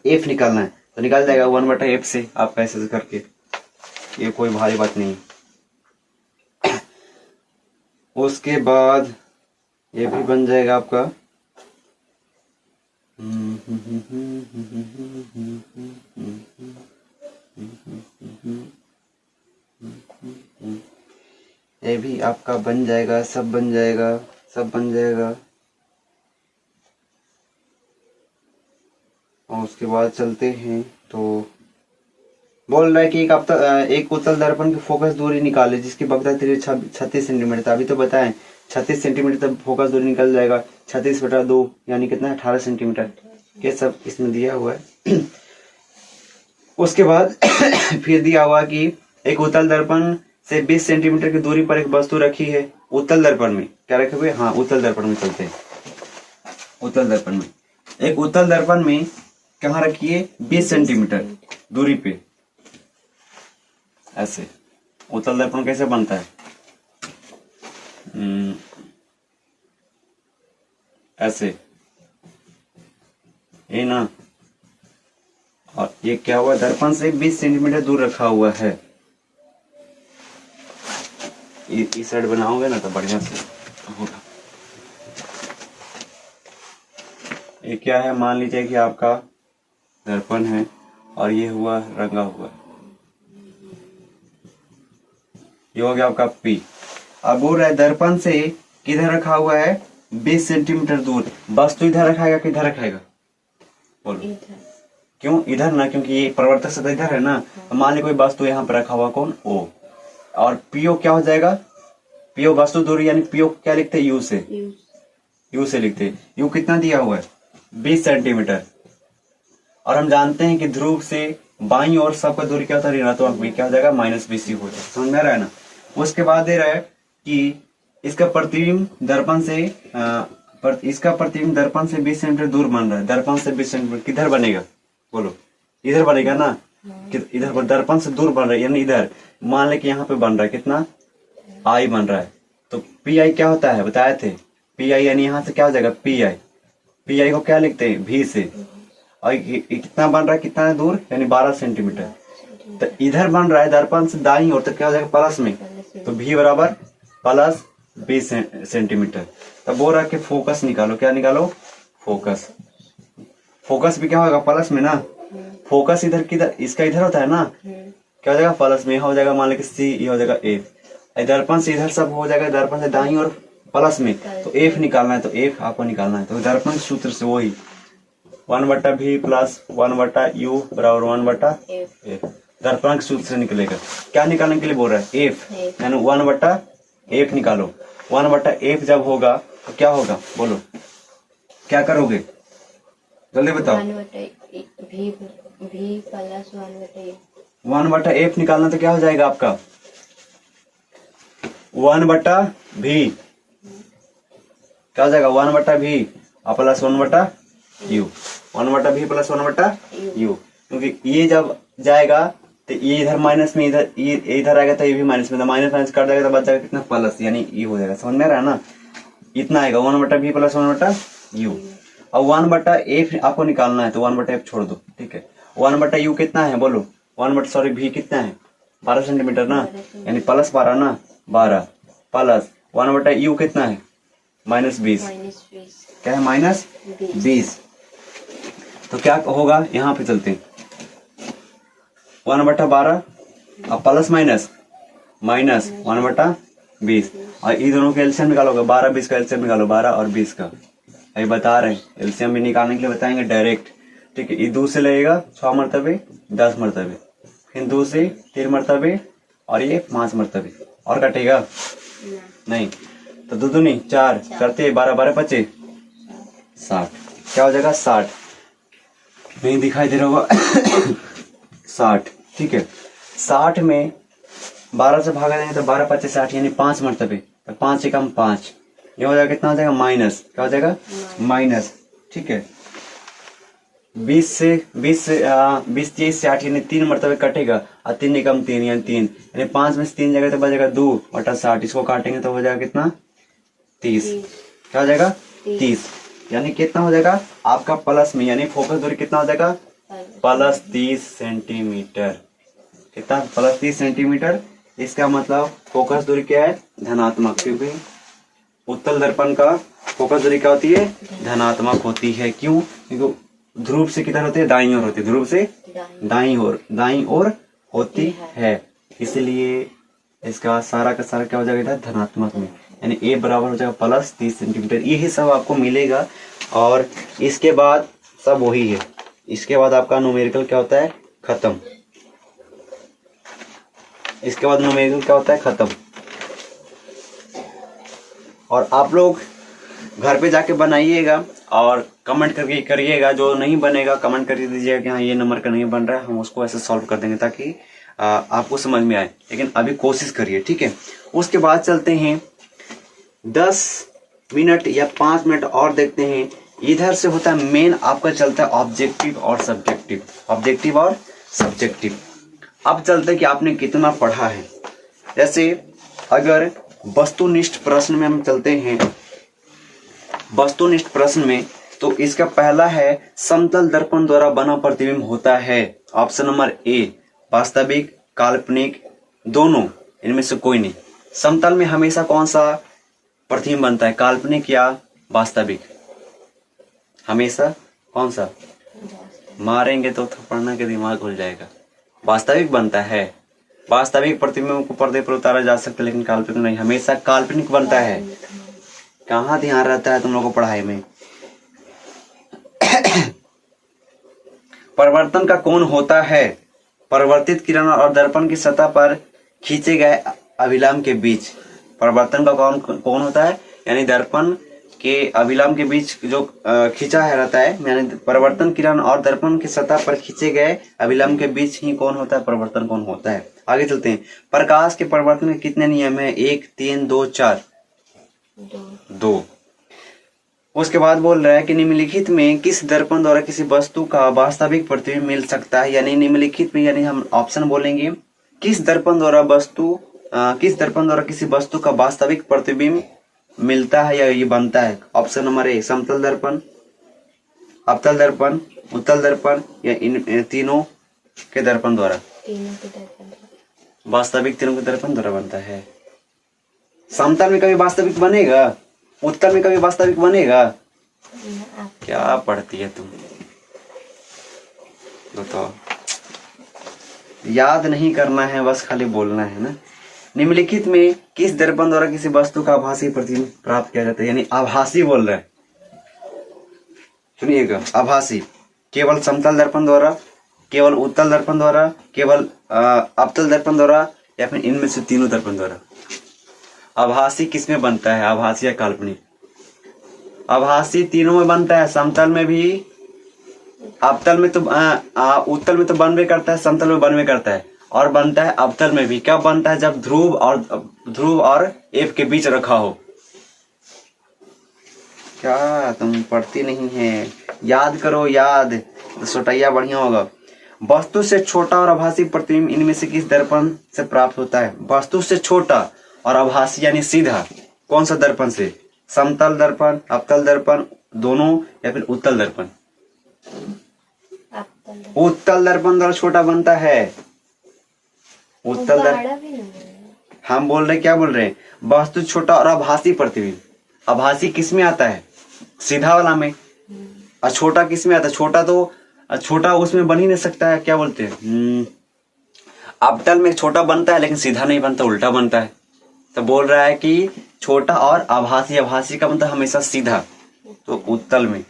A: एफ निकालना है, तो निकाल जाएगा 1/f से, आप ऐसे करके। ये कोई भारी बात नहीं। उसके बाद ये भी बन जाएगा आपका ये भी आपका बन जाएगा, सब बन जाएगा, सब बन जाएगा। और उसके बाद चलते हैं, तो बोल रहा है कि एक उत्तल दर्पण की फोकस दूरी निकाले जिसकी वक्रता 36 सेंटीमीटर था। अभी तो बताएं 36 सेंटीमीटर तक फोकस दूरी निकल जाएगा। 36/2 यानी कितना है? 18 सेंटीमीटर। ये सब इसमें दिया हुआ है। उसके बाद फिर दिया हुआ कि एक उत्तल दर्पण से 20 सेंटीमीटर की दूरी पर एक वस्तु रखी है। उत्तल दर्पण में क्या रखे हुए? हाँ, उत्तल दर्पण में चलते हैं। उत्तल दर्पण में, एक उत्तल दर्पण में कहाँ रखी है? 20 सेंटीमीटर दूरी पे। ऐसे उत्तल दर्पण कैसे बनता है? ऐसे, ये ना, और ये क्या हुआ? दर्पण से 20 सेंटीमीटर दूर रखा हुआ है। इस साइड बनाओगे ना तो बढ़िया से होगा। ये क्या है? मान लीजिए कि आपका दर्पण है और ये हुआ रंगा हुआ, ये हो गया आपका P। अब बोल रहा है दर्पण से किधर रखा हुआ है? 20 सेंटीमीटर दूर। वस्तु इधर रखाएगा कि इधर रखाएगा? बोलो। क्यों इधर ना? क्योंकि ये परिवर्तक सतह इधर है ना। मान ली कोई वस्तु यहाँ पर रखा हुआ, कौन? O। और पीओ क्या हो जाएगा? पीओ वस्तु दूरी, यानी पीओ क्या लिखते हैं? यू से। यू से लिखते हैं। यू कितना दिया हुआ है? 20 सेंटीमीटर। और हम जानते हैं कि ध्रुव से बाईं ओर सबका दूरी क्या होता है? ऋणात्मक में। क्या हो जाएगा? -20 हो जाएगा। समझ में आ रहा है ना? उसके बाद दे रहा है कि इसका प्रतिबिंब दर्पण से इसका प्रतिबिंब दर्पण से 20 सेंटीमीटर दूर बन रहा है। दर्पण से 20 सेंटीमीटर किधर बनेगा? बोलो। इधर बनेगा ना। इधर पर दर्पण से दूर बन रहा है, यानी इधर। मान ले कि यहाँ पे बन रहा है कितना? आई बन रहा है। तो पी आई क्या होता है? बताए थे। पी आई यानी यहाँ से क्या हो जाएगा? P I. पी आई को क्या लिखते हैं? भी से। और कितना बन रहा है? कितना है दूर? यानी 12 सेंटीमीटर। तो इधर बन रहा है दर्पण से दाईं ओर, तो क्या हो जाएगा? प्लस में। तो भी बराबर +20 सेंटीमीटर। तब बोल रहा है कि फोकस निकालो। क्या निकालो? फोकस। फोकस भी क्या होगा? प्लस में ना। फोकस इधर किधर? इसका इधर होता है ना। क्या हो जाएगा? प्लस में। हो जाएगा मान लो कि C, ये हो जाएगा F। दर्पण से इधर सब हो जाएगा, दर्पण से दाईं ओर प्लस में। तो F निकालना है, तो F आपको निकालना है। तो दर्पण सूत्र से वही 1/v + 1/u बराबर 1/f। दर्पण के सूत्र से निकलेगा। क्या निकालने के लिए बोल रहा है? F, यानी 1/f निकालो। 1/f जब होगा तो क्या होगा? बोलो, क्या करोगे? जल्दी बताओ। 1/f निकालना तो क्या हो जाएगा आपका? 1/v क्या हो जाएगा? 1/v + 1/u। 1/v + 1/u, क्योंकि ये जब जाएगा तो ये इधर माइनस में, इधर ये इधर आएगा तो ये भी माइनस में, तो माइनस माइनस कर देगा तो बच जाएगा कितना प्लस, यानी ये हो जाएगा। समझ में आ रहा है ना? इतना आएगा 1/v प्लस 1/u। अब 1/f आपको निकालना है तो 1/f छोड़ दो, ठीक है। 1/u कितना है बोलो? v कितना है? 12 सेंटीमीटर ना, यानी प्लस 12 ना, 12 प्लस 1/u कितना है? -20। क्या है? -20। तो क्या होगा? यहाँ पे चलते हैं 1/12 अब प्लस माइनस 1/20, और ये दोनों का एलसीएम निकालोगे, 12-20 का एलसीएम निकालो, 12 और 20 का। अभी बता रहे हैं, एलसीएम भी निकालने के लिए बताएंगे डायरेक्ट, ठीक है। ये 2 से लगेगा 6 मरतबे, 10 मरतबे, फिर 2 से 3 मरतबे, और ये 5 मरतबे, और कटेगा नहीं। तो 2 दूनी 4 करते 12 12 25 60। क्या हो जाएगा? 60। नहीं दिखाई दे रहा होगा 60, ठीक है। 60 में 12 से भागा देंगे तो 12 25 60, यानी 5 मरतबे, तो 5 से कम 5, ये हो जाएगा कितना हो जाएगा? माइनस। क्या हो जाएगा? माइनस, ठीक है। 20 से 20 30 से 8, यानी 3 मरतबे कटेगा, और 3 निकम 3, यानी 3, यानी 5 में से 3 जगह तो बचेगा 2/60। इसको काटेंगे तो हो जाएगा कितना? 30। क्या हो जाएगा? 30, यानी कितना हो जाएगा आपका प्लस में, यानी फोकस दूरी कितना हो जाएगा? Plus 30 centimetre. कितना? Plus 30 centimetre. इसका मतलब फोकस दूरी क्या है? धनात्मक, क्योंकि उत्तल दर्पण का फोकस दूरी क्या होती है? धनात्मक होती है। क्यों? क्योंकि ध्रुव से किधर होती है? दाईं ओर होती है, ध्रुव से दाईं ओर होती है, इसलिए इसका सारा का सारा क्या हो जाएगा? धनात्मक में, यानी ए बराबर हो जाएगा प्लस 30 सेंटीमीटर। यही सब आपको मिलेगा, और इसके बाद सब वही है। इसके बाद आपका न्यूमेरिकल क्या होता है? खत्म। इसके बाद न्यूमेरिकल क्या होता है? खत्म। और आप लोग घर पे जाके बनाइएगा और कमेंट करके करिएगा। जो नहीं बनेगा कमेंट करके दीजिएगा कि हाँ ये नंबर का नहीं बन रहा है, हम उसको ऐसे सॉल्व कर देंगे ताकि आपको समझ में आए। लेकिन अभी कोशिश करिए, ठीक है। उसके बाद चलते हैं 10 मिनट या 5 मिनट और देखते हैं। इधर से होता है मेन आपका चलता है ऑब्जेक्टिव और सब्जेक्टिव, ऑब्जेक्टिव और सब्जेक्टिव। अब चलते हैं कि आपने कितना पढ़ा है। जैसे अगर वस्तुनिष्ठ प्रश्न में हम चलते हैं, वस्तुनिष्ठ प्रश्न में तो इसका पहला है समतल दर्पण द्वारा बना प्रतिबिंब होता है। ऑप्शन नंबर ए, वास्तविक काल्पनिक दोनों, इनमें से कोई नहीं। समतल में हमेशा कौन सा प्रतिबिंब बनता है? काल्पनिक या वास्तविक? हमेशा कौन सा? मारेंगे तो थप्पड़ के दिमाग खुल जाएगा। वास्तविक बनता है। वास्तविक प्रतिबिंब को पर्दे पर उतारा जा सकता है, लेकिन काल्पनिक नहीं, हमेशा काल्पनिक बनता है। कहाँ ध्यान रहता है तुम लोगों को पढ़ाई में? परिवर्तन का कोण होता है परिवर्तित किरण और दर्पण की सतह पर खींचे गए अभिलंब के बीच। परिवर्तन का कोण होता है, यानी दर्पण के अभिलंब के बीच जो खींचा है रहता है, यानी परिवर्तन किरण और दर्पण की सतह पर खींचे गए अभिलंब के बीच ही कौन होता है? परिवर्तन कोण होता है। आगे चलते हैं। प्रकाश के परिवर्तन के कितने नियम है? 1 3 2 4 2। उसके बाद बोल रहा है कि निम्नलिखित में किस दर्पण द्वारा किसी वस्तु का वास्तविक प्रतिबिंब मिल सकता है? यानी निम्नलिखित में, यानी हम ऑप्शन बोलेंगे किस दर्पण द्वारा किसी वस्तु का वास्तविक प्रतिबिंब मिलता है या ये बनता है। ऑप्शन नंबर ए, समतल दर्पण, अवतल दर्पण, उत्तल दर्पण, या इन तीनों के दर्पण द्वारा। वास्तविक तीनों के दर्पण द्वारा बनता है। समतल में कभी वास्तविक बनेगा? उत्तल में कभी वास्तविक बनेगा? क्या पढ़ती है तुम? बताओ। याद नहीं करना है, बस खाली बोलना है ना। निम्नलिखित में किस दर्पण द्वारा किसी वस्तु का आभासी प्रतिबिंब प्राप्त किया जाता है? यानी आभासी बोल रहा है, सुनिएगा। आभासी केवल समतल दर्पण द्वारा, केवल उत्तल दर्पण द्वारा, केवल अवतल दर्पण द्वारा, या फिर इनमें से तीनों दर्पण द्वारा। आभासी किसमें बनता है? आभासी या काल्पनिक? आभासी तीनों में बनता है। समतल में भी, अवतल में तो उत्तल में तो बनवे करता है, समतल में बनवे करता है, और बनता है अवतल में भी। क्या बनता है? जब ध्रुव और एफ के बीच रखा हो। क्या तुम पढ़ती नहीं है? याद करो, याद तो सोटैया बढ़िया होगा। वस्तु से छोटा और आभासी प्रतिबिंब इनमें से किस दर्पण से प्राप्त होता है? वस्तु से छोटा और आभासी यानी सीधा कौन सा दर्पण से? समतल दर्पण, अवतल दर्पण, दोनों, या फिर उत्तल दर्पण? उत्तल दर्पण द्वारा छोटा बनता है। उत्तल दर्पण हम बोल रहे क्या बोल रहे हैं? वस्तु छोटा और आभासी प्रतिबिंब। आभासी किस में आता है? सीधा वाला में। और छोटा किस में आता है? छोटा उसमें बन ही नहीं सकता है, क्या बोलते हैं, अवतल में छोटा बनता है लेकिन सीधा नहीं बनता, उल्टा बनता है। तो बोल रहा है कि छोटा और आभासी, आभासी का मतलब हमेशा सीधा, तो उत्तल में।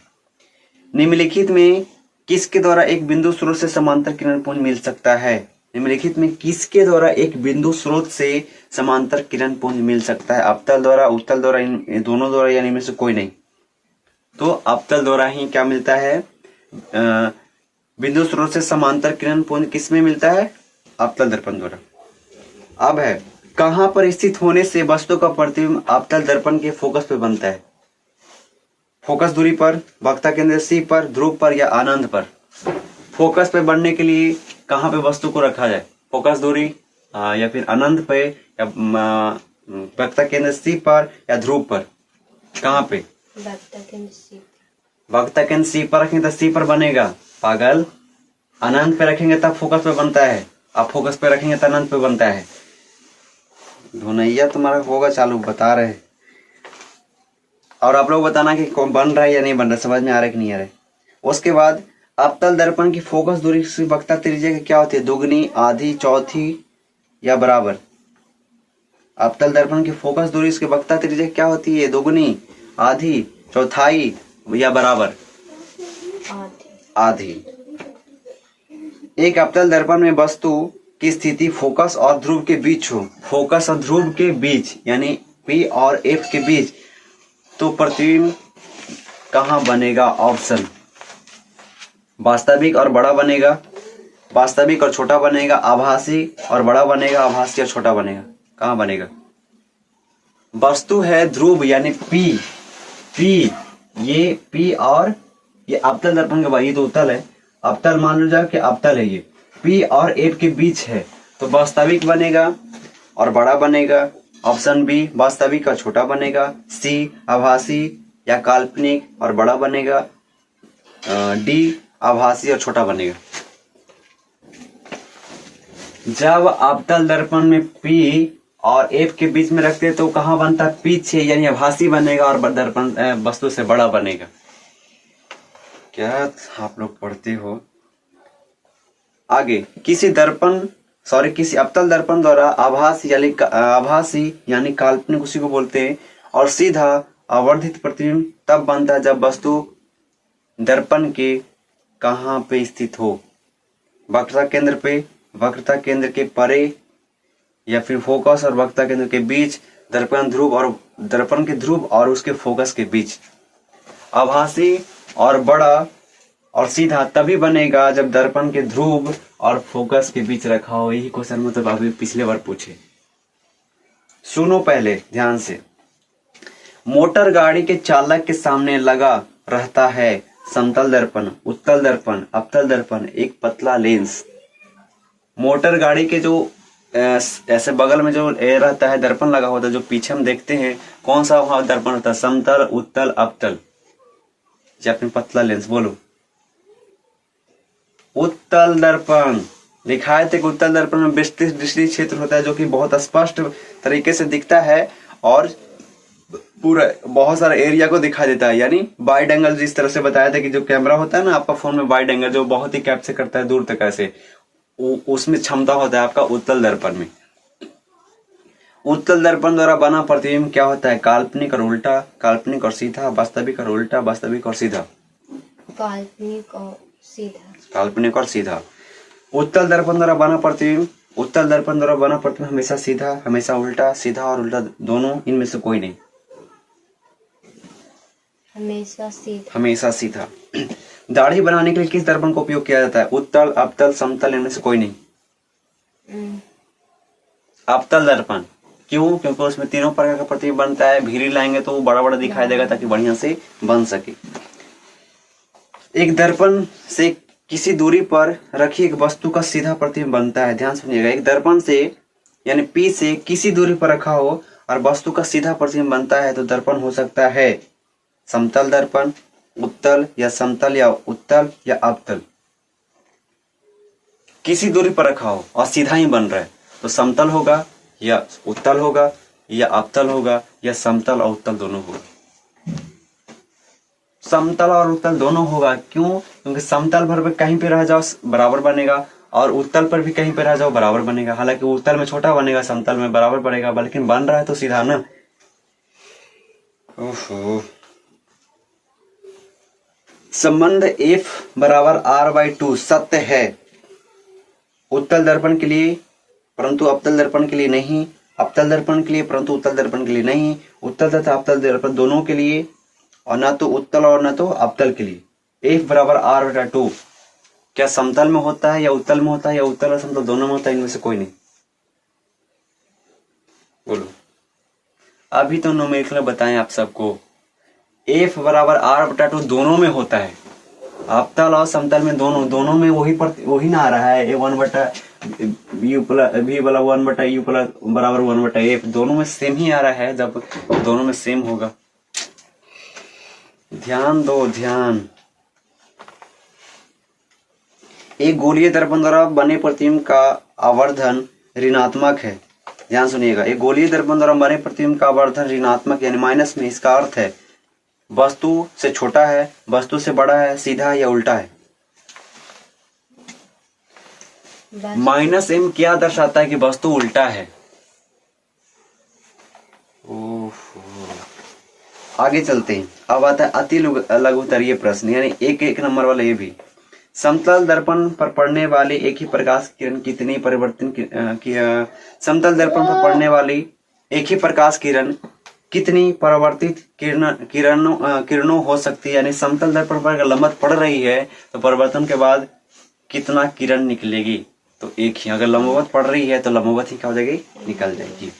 A: निम्नलिखित में किसके द्वारा एक बिंदु स्रोत से समांतर किरण पुंज मिल सकता है? निम्नलिखित में किसके द्वारा एक बिंदु स्रोत से समांतर किरण पुंज मिल सकता है? अवतल द्वारा, उत्तल द्वारा, इन दोनों द्वारा, यानी इनमें से कोई नहीं। तो अवतल द्वारा ही क्या मिलता है? बिंदु स्रोत से समांतर किरण पुंज किस में मिलता है? अवतल दर्पण द्वारा। अब है कहां पर स्थित होने से वस्तु का प्रतिबिंब अवतल दर्पण के फोकस पे बनता है? फोकस दूरी पर, वक्रता केंद्र सी पर, ध्रुव पर, या अनंत पर? फोकस पे बनने के लिए कहां पे वस्तु को रखा जाए? फोकस दूरी या फिर अनंत पे, या वक्रता केंद्र सी पर, या ध्रुव पर? कहां पे? वक्रता केंद्र सी पर रखेंगे तो सी पर बनेगा, पागल। अनंत पे रखेंगे तब फोकस पे बनता है, अब फोकस पे रखेंगे तो अनंत पे बनता है। धुनैया तुम्हारा होगा चालू, बता रहे। और आप लोग बताना कि कौन बन रहा है या नहीं बन रहा, समझ में आ रहा है कि नहीं आ रहा है। उसके बाद अवतल दर्पण की फोकस दूरी की वक्रता त्रिज्या क्या होती है? दुगनी, आधी, चौथी, या बराबर? अवतल दर्पण की फोकस दूरी इसकी वक्रता त्रिज्या क्या होती है? दुगनी, आधी, चौथाई, या बराबर? आधी। एक अवतल दर्पण में वस्तु की स्थिति फोकस और ध्रुव के बीच हो, फोकस और ध्रुव के बीच यानी P और F के बीच, तो प्रतिबिंब कहां बनेगा? ऑप्शन वास्तविक और बड़ा बनेगा, वास्तविक और छोटा बनेगा, आभासी और बड़ा बनेगा, आभासी और छोटा बनेगा। कहां बनेगा? वस्तु है ध्रुव यानी P, ये P और ये अवतल दर्पण के बाद, ये तो उत्तल है, अवतल मान लो जाए कि अवतल है, ये P और F के बीच है, तो वास्तविक बनेगा और बड़ा बनेगा। ऑप्शन बी वास्तविक और छोटा बनेगा। सी आभासी या काल्पनिक और बड़ा बनेगा। डी आभासी और छोटा बनेगा। जब अवतल दर्पण में P और F के बीच में रखते हैं तो कहां बनता है? पीछे, यानी आभासी बनेगा और दर्पण वस्तु से बड़ा बनेगा। क्या आप लोग पढ़ते हो? आगे किसी अवतल दर्पण द्वारा आभासी यानी काल्पनिक उसी को बोलते हैं, और सीधा आवर्धित प्रतिबिंब तब बनता है जब वस्तु दर्पण के कहां पे स्थित हो? वक्रता केंद्र पे, वक्रता केंद्र के परे, या फिर फोकस और वक्रता केंद्र के बीच, दर्पण के ध्रुव और उसके फोकस के बीच। आभासी और बड़ा और सीधा तभी बनेगा जब दर्पण के ध्रुव और फोकस के बीच रखा हो। यही क्वेश्चन मतलब अभी पिछले बार पूछे। सुनो पहले ध्यान से। मोटर गाड़ी के चालक के सामने लगा रहता है समतल दर्पण, उत्तल दर्पण, अवतल दर्पण, एक पतला लेंस। मोटर गाड़ी के जो ऐसे बगल में जो रहता है दर्पण लगा होता है, जो पीछे हम देखते हैं, कौन सा वहां दर्पण होता है? समतल, उत्तल, अवतल, या फिर पतला लेंस? बोलो। उत्तल दर्पण। दिखाए थे कि उत्तल दर्पण में विस्तृत दृष्टि क्षेत्र होता है जो कि बहुत स्पष्ट तरीके से दिखता है और पूरा बहुत सारा एरिया को दिखा देता है। यानी वाइड एंगल, जिस तरह से बताया था कि जो कैमरा होता है ना आपका फोन में, वाइड एंगल जो बहुत ही कैप्चर करता है दूर तक, ऐसे उसमें क्षमता होता है आपका उत्तल दर्पण में। उत्तल दर्पण द्वारा बना प्रतिबिंब क्या होता है? काल्पनिक और उल्टा, काल्पनिक और सीधा, वास्तविक और उल्टा, वास्तविक और सीधा।
B: काल्पनिक और सीधा।
A: काल्पनिक और सीधा। उत्तल दर्पण द्वारा बना प्रतिबिंब, उत्तल दर्पण द्वारा बना प्रतिबिंब हमेशा सीधा, हमेशा उल्टा, सीधा और उल्टा दोनों, इनमें से कोई नहीं। हमेशा सीधा। हमेशा सीधा। दाढ़ी बनाने के लिए किस दर्पण का उपयोग किया जाता है? उत्तल, अवतल, समतल, इनमें से कोई नहीं। अवतल दर्पण। क्यों? क्योंकि उसमें तीनों प्रकार का प्रतिबिंब बनता है। भीरी लाएंगे तो वो बड़ा बड़ा दिखाई देगा ताकि बढ़िया से बन सके। एक दर्पण से किसी दूरी पर रखी एक वस्तु का सीधा प्रतिबिंब बनता है। ध्यान सुनिएगा, एक दर्पण से यानी P से किसी दूरी पर रखा हो और वस्तु का सीधा प्रतिबिंब बनता है तो दर्पण हो सकता है समतल दर्पण, उत्तल या समतल या उत्तल या अवतल। किसी दूरी पर रखा हो और सीधा ही बन रहा है तो समतल होगा या उत्तल होगा या अवतल होगा या समतल और उत्तल दोनों होगा। समतल और उत्तल दोनों होगा, क्यों? क्योंकि समतल पर भी कहीं पे रह जाओ बराबर बनेगा और उत्तल पर भी कहीं पे रह जाओ बराबर बनेगा। हालांकि उत्तल में छोटा बनेगा, समतल में बराबर बनेगा, लेकिन बन रहा है तो सीधा ना। ओहो। संबंध F बराबर R/2 सत्य है उत्तल दर्पण के लिए परंतु अवतल दर्पण के लिए नहीं, अवतल दर्पण के लिए परंतु उत्तल दर्पण के लिए नहीं, उत्तल तथा अवतल दर्पण दोनों के लिए और न तो उत्तल और न तो अवतल के लिए। F बराबर R/2 क्या समतल में होता है या उत्तल में होता है या उत्तल और समतल दोनों में होता है? इनमें से कोई नहीं। बोलो, अभी तो न्यूमेरिकल बताएं आप सबको। F बराबर R/2 दोनों में होता है, अवतल और समतल में दोनों में वही ना आ रहा है। A 1/U प्लस V वाला 1/U प्लस बराबर 1/F, दोनों में सेम ही आ रहा है। जब दोनों में सेम होगा, ध्यान दो ध्यान। एक गोलीय दर्पण द्वारा बने प्रतिबिंब का आवर्धन ऋणात्मक है। ध्यान सुनिएगा, एक गोलीय दर्पण द्वारा बने प्रतिबिंब का आवर्धन ऋणात्मक यानी माइनस में। इसका अर्थ है वस्तु से छोटा है, वस्तु से बड़ा है, सीधा या उल्टा है। -m क्या दर्शाता है कि वस्तु उल्टा है। आगे चलते हैं। अब आता है अति लघुत्तरीय प्रश्न यानी एक नंबर वाला। ये भी समतल दर्पण पर पड़ने वाली एक ही प्रकाश किरण कितनी समतल दर्पण पर पड़ने वाली एक ही प्रकाश किरण कितनी परावर्तित किरणों हो सकती है। यानी समतल दर्पण पर अगर लंबवत पड़ रही है तो परिवर्तन के बाद कितना किरण निकलेगी? तो एक ही। अगर लंबवत पड़ रही है तो लंबवत ही क्या हो जाएगी? निकल जाएगी।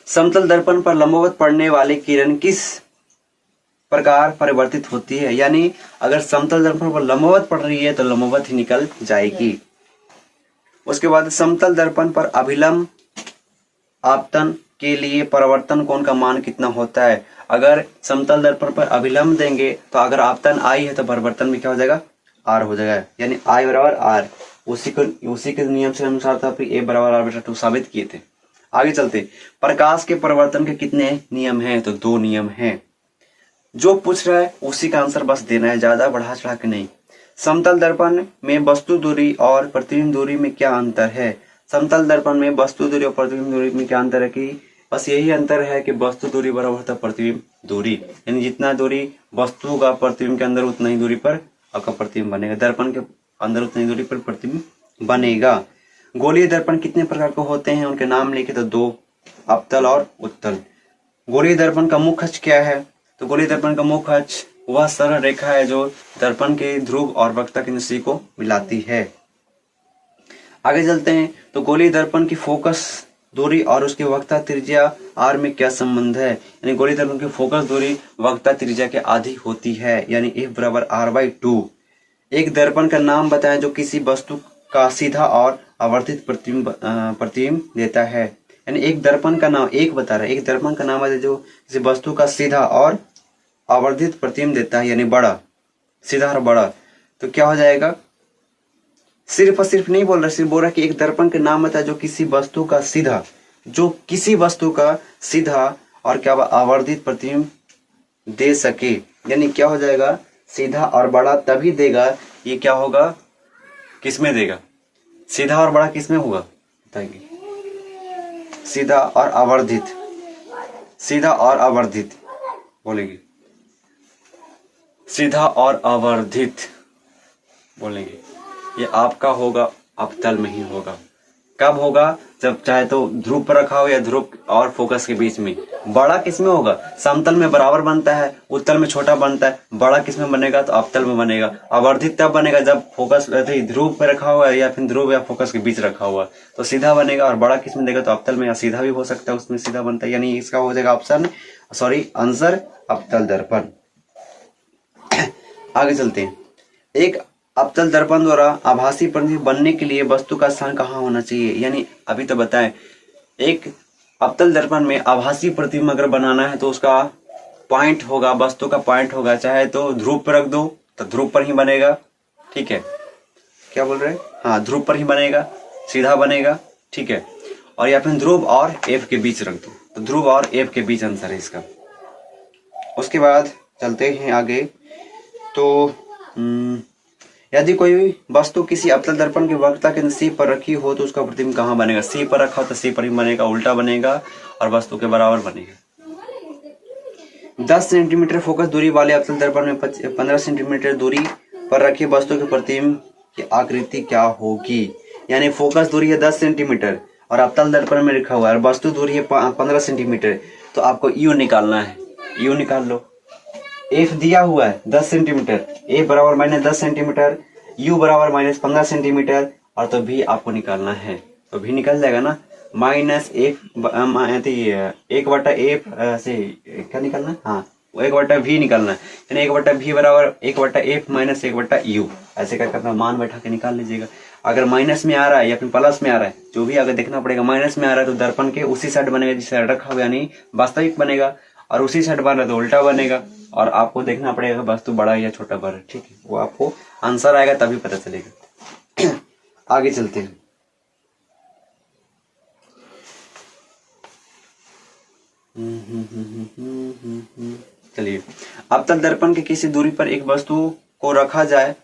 A: समतल दर्पण पर लंबवत पड़ने वाली किरण किस प्रकार परिवर्तित होती है? यानी अगर समतल दर्पण पर लंबवत पड़ रही है तो लंबवत ही निकल जाएगी। उसके बाद समतल दर्पण पर अभिलंब आपतन के लिए परावर्तन कोण का मान कितना होता है? अगर समतल दर्पण पर अभिलंब देंगे तो अगर आपतन आई है तो परिवर्तन भी क्या हो जाएगा? R हो जाएगा। यानी I बराबर R। उसी के नियम से अनुसार था फिर A बराबर R/2 साबित किए थे। आगे चलते। प्रकाश के परिवर्तन के कितने नियम हैं? तो 2 नियम हैं। जो पूछ रहा है उसी का आंसर बस देना है, ज्यादा बढ़ा चढ़ा के नहीं। समतल दर्पण में वस्तु दूरी और प्रतिबिंब दूरी में क्या अंतर है? समतल दर्पण में वस्तु दूरी और प्रतिबिंब दूरी में क्या अंतर है? कि बस यही अंतर है कि वस्तु दूरी बराबर होता है प्रतिबिंब दूरी, यानी जितना दूरी वस्तु होगा प्रतिबिंब के अंदर उतना ही दूरी पर आपका प्रतिबिंब बनेगा। दर्पण के अंदर उतनी दूरी पर प्रतिबिंब बनेगा। गोलीय दर्पण कितने प्रकार के होते हैं? उनके नाम लिखे तो 2, अवतल और उत्तल। गोलीय दर्पण का मुख्य अक्ष क्या है? तो गोलीय दर्पण का मुख्य अक्ष वह सरल रेखा है जो दर्पण के ध्रुव और वक्रता के नसी को मिलाती है। आगे चलते हैं। तो गोलीय दर्पण की फोकस दूरी और उसकी वक्रता त्रिज्या R में क्या संबंध है? यानी गोलीय दर्पण की फोकस दूरी वक्रता त्रिज्या के आधी होती है, यानी F बराबर R/2। एक दर्पण का नाम बताएं जो किसी वस्तु का सीधा और आवर्धित प्रतिबिंब देता है। यानी एक दर्पण का नाम एक बता रहा है, एक दर्पण का नाम है जो किसी वस्तु का सीधा और आवर्धित प्रतिबिंब देता है, यानी बड़ा, सीधा और बड़ा। तो क्या हो जाएगा? सिर्फ और सिर्फ नहीं बोल रहा, सिर्फ बोल रहा है कि एक दर्पण के नाम बता जो किसी वस्तु का सीधा और क्या आवर्धित प्रतिबिंब दे सके। यानी क्या हो जाएगा? सीधा और बड़ा तभी देगा। ये क्या होगा? किसमें देगा? सीधा और बड़ा किसमें होगा बताइए? सीधा और आवर्धित, सीधा और आवर्धित बोलेंगे, सीधा और आवर्धित बोलेंगे। ये आपका होगा अवतल में ही होगा। कब होगा? जब चाहे तो ध्रुव पर रखा हो या ध्रुव और फोकस के बीच में। बड़ा किसमें होगा? समतल में बराबर बनता है, उत्तल में छोटा बनता है। बड़ा किसमें बनेगा? तो अवतल में बनेगा। आवर्धित तब बनेगा जब फोकस ध्रुव पर रखा हुआ है या फिर ध्रुव या फोकस के बीच रखा हुआ, तो सीधा बनेगा। और बड़ा किसमें देगा? तो अवतल में, या सीधा भी हो सकता है, उसमें सीधा बनता है। यानी इसका हो जाएगा आंसर अवतल दर्पण। आगे चलते हैं। एक अवतल दर्पण द्वारा आभासी प्रतिबिंब बनने के लिए वस्तु का स्थान कहाँ होना चाहिए? यानी अभी तो बताएं, एक अवतल दर्पण में आभासी प्रतिबिंब अगर बनाना है तो उसका पॉइंट होगा, वस्तु का पॉइंट होगा, चाहे तो ध्रुव पर रख दो तो ध्रुव पर ही बनेगा, ठीक है, क्या बोल रहे हैं, हाँ ध्रुव पर ही बनेगा, सीधा बनेगा, ठीक है, और या फिर ध्रुव और एफ के बीच रख दो, तो ध्रुव और एफ के बीच आंसर है इसका। उसके बाद चलते हैं आगे। तो यदि कोई वस्तु किसी अवतल दर्पण की वक्रता के सी पर रखी हो तो उसका प्रतिबिंब कहाँ बनेगा? सी पर रखा हो तो सी पर ही बनेगा, उल्टा बनेगा और वस्तु के बराबर बनेगा। 10 सेंटीमीटर फोकस दूरी वाले अवतल दर्पण में 15 सेंटीमीटर दूरी पर रखी वस्तु के प्रतिबिंब की आकृति क्या होगी? यानी फोकस दूरी है 10 सेंटीमीटर और अवतल दर्पण में लिखा हुआ है और वस्तु दूरी है 15 सेंटीमीटर, तो आपको यू निकालना है। यू निकाल लो। एफ दिया हुआ है 10 सेंटीमीटर, ए बराबर -10 सेंटीमीटर, यू बराबर -15 सेंटीमीटर, और तो भी आपको निकालना है, तो भी निकल जाएगा ना, -1/एफ से क्या निकालना है, हाँ 1/v निकालना है, यानी 1/v बराबर 1/f माइनस 1/u, ऐसे क्या करना, मान बैठा के निकाल लीजिएगा। अगर माइनस में आ रहा है या फिर प्लस में आ रहा है, जो भी अगर देखना पड़ेगा, माइनस में आ रहा है तो दर्पण के उसी साइड बनेगा जिस साइड रखा हुआ, यानी वास्तविक बनेगा, और उसी साइड बन रहा है तो उल्टा बनेगा, और आपको देखना पड़ेगा वस्तु बड़ा या छोटा बड़ा, ठीक है, वो आपको आंसर आएगा तभी पता चलेगा। आगे चलते हैं। चलिए, अवतल दर्पण के किसी दूरी पर एक वस्तु को रखा जाए,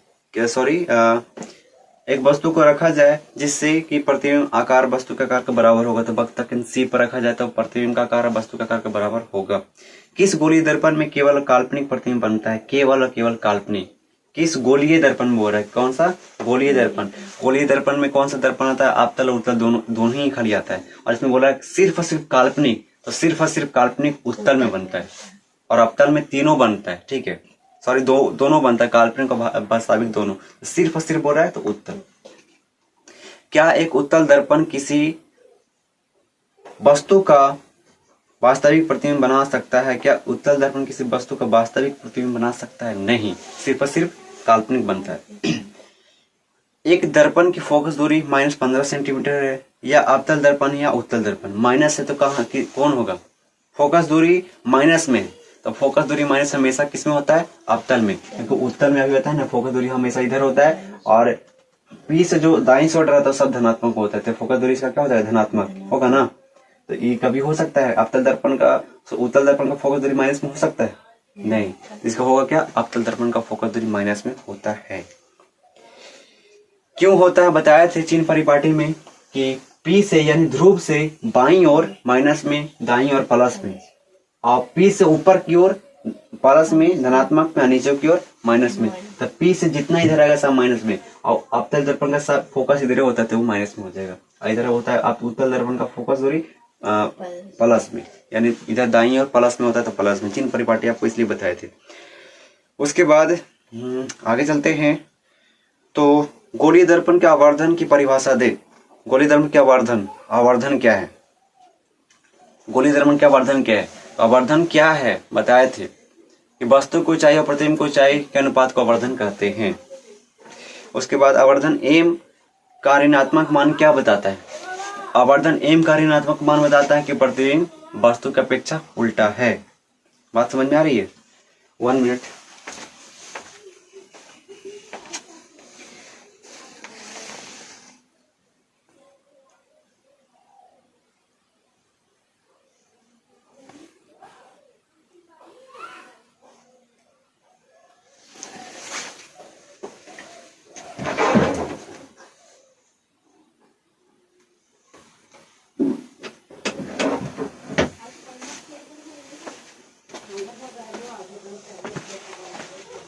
A: एक वस्तु को रखा जाए जिससे कि प्रतिबिंब आकार वस्तु के आकार के बराबर होगा, तो वक्र तक सी पर रखा जाए तो प्रतिबिंब का आकार वस्तु के आकार के बराबर होगा। किस गोलीय दर्पण में केवल काल्पनिक प्रतिबिंब बनता है? केवल और केवल काल्पनिक। किस गोलीय दर्पण में हो रहा है? कौन सा गोलीय दर्पण? गोलीय दर्पण में कौन सा दर्पण आता है? अवतल उत्तल दोनों ही खाली आता है, और इसमें बोला है सिर्फ और सिर्फ काल्पनिक, तो सिर्फ और सिर्फ काल्पनिक उत्तल में बनता है, और अवतल में तीनों बनता है, ठीक है, सॉरी दोनों बनता है, काल्पनिक और वास्तविक दोनों, सिर्फ और सिर्फ बोल रहा है तो उत्तल। क्या एक उत्तल दर्पण किसी वस्तु का वास्तविक प्रतिबिंब बना सकता है? क्या उत्तल दर्पण किसी वस्तु का वास्तविक प्रतिबिंब बना सकता है? नहीं, सिर्फ और सिर्फ काल्पनिक बनता है। एक दर्पण की फोकस दूरी -15 सेंटीमीटर है, या अवतल दर्पण या उत्तल दर्पण? माइनस है तो कहाँ कौन होगा? फोकस दूरी माइनस में, तो फोकस दूरी माइनस हमेशा किस में होता है? अवतल में, क्योंकि उत्तल में अभी होता है ना, फोकस दूरी हमेशा इधर होता है, और पी से जो दाईं ओर रहता है सब धनात्मक होता है, तो फोकस दूरी इसका क्या होता है? धनात्मक होगा ना। तो ये कभी हो सकता है अवतल दर्पण का, उत्तल दर्पण का फोकस दूरी माइनस में हो सकता है? नहीं, इसका होगा क्या? अवतल दर्पण का फोकस दूरी माइनस में होता है। क्यों होता है? बताया थे चिन्ह परिपाटी में कि पी से यानी ध्रुव से बाईं ओर माइनस में, दाईं ओर प्लस में, और पी से ऊपर की ओर प्लस में धनात्मक में, नीचे की ओर माइनस में, तो पी से जितना इधर आएगा सब माइनस में, और अवतल दर्पण का सब फोकस इधर होता है तो वो माइनस में हो जाएगा, इधर होता है उत्तल दर्पण का फोकस दूरी प्लस में, यानी इधर दाईं और प्लस में होता है तो प्लस में। चिन्ह परिपाटी आपको इसलिए बताए थे। उसके बाद आगे चलते हैं। तो गोलीय दर्पण के आवर्धन की परिभाषा दे। गोलीय दर्पण के आवर्धन क्या है? गोलीय दर्पण के आवर्धन क्या है? आवर्धन क्या है बताए थे कि वस्तु को ऊंचाई और प्रतिबिंब को ऊंचाई के अनुपात को आवर्धन कहते हैं। उसके बाद आवर्धन एम का ऋणात्मक मान क्या बताता है? आवर्धन एम का ऋणात्मक मान बताता है कि प्रतिबिंब वस्तु की अपेक्षा उल्टा है। बात समझ में आ रही है? 1 मिनट।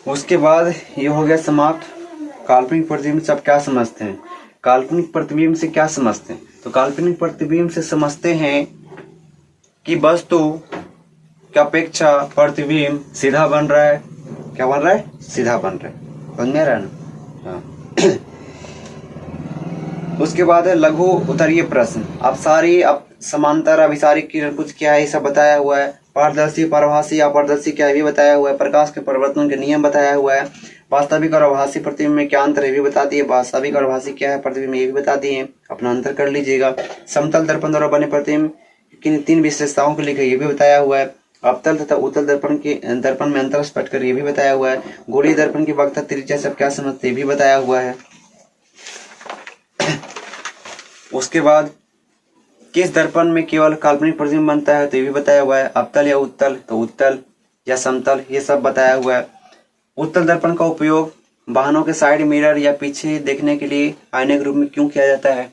A: उसके बाद ये हो गया समाप्त। काल्पनिक प्रतिबिंब से आप क्या समझते हैं? काल्पनिक प्रतिबिंब से क्या समझते हैं? तो काल्पनिक प्रतिबिंब से समझते हैं कि वस्तु की अपेक्षा प्रतिबिंब सीधा बन रहा है। क्या बन रहा है? सीधा बन रहा है। समझ में आ रहा है ना? हाँ। उसके बाद है लघु उत्तरीय प्रश्न। अब समांतर अभिसारी किरण कुछ क्या है, सब बताया हुआ है। पारदर्शी, पारभासी, अपारदर्शी क्या है भी बताया हुआ है। प्रकाश के परिवर्तन के नियम बताया हुआ है। वास्तविक और आभासी प्रतिबिंब में क्या अंतर है, ये भी बता दिए। वास्तविक और आभासी क्या है, प्रतिबिंब ये भी बता दिए, अपना अंतर कर लीजिएगा। समतल दर्पण द्वारा बने प्रतिबिंब किन 3 विशेषताओं को लिखे, ये भी बताया हुआ है। अवतल तथा उत्तल दर्पण में अंतर स्पष्ट कर, ये भी बताया हुआ है। गोलीय दर्पण की वक्रता त्रिज्या सब क्या समझते, ये भी बताया हुआ है। उसके बाद किस दर्पण में केवल काल्पनिक प्रतिबिंब बनता है, तो ये भी बताया हुआ है। अवतल या उत्तल, तो उत्तल या समतल, ये सब बताया हुआ है। उत्तल दर्पण का उपयोग वाहनों के साइड मिरर या पीछे देखने के लिए आईने के रूप में क्यों किया जाता है,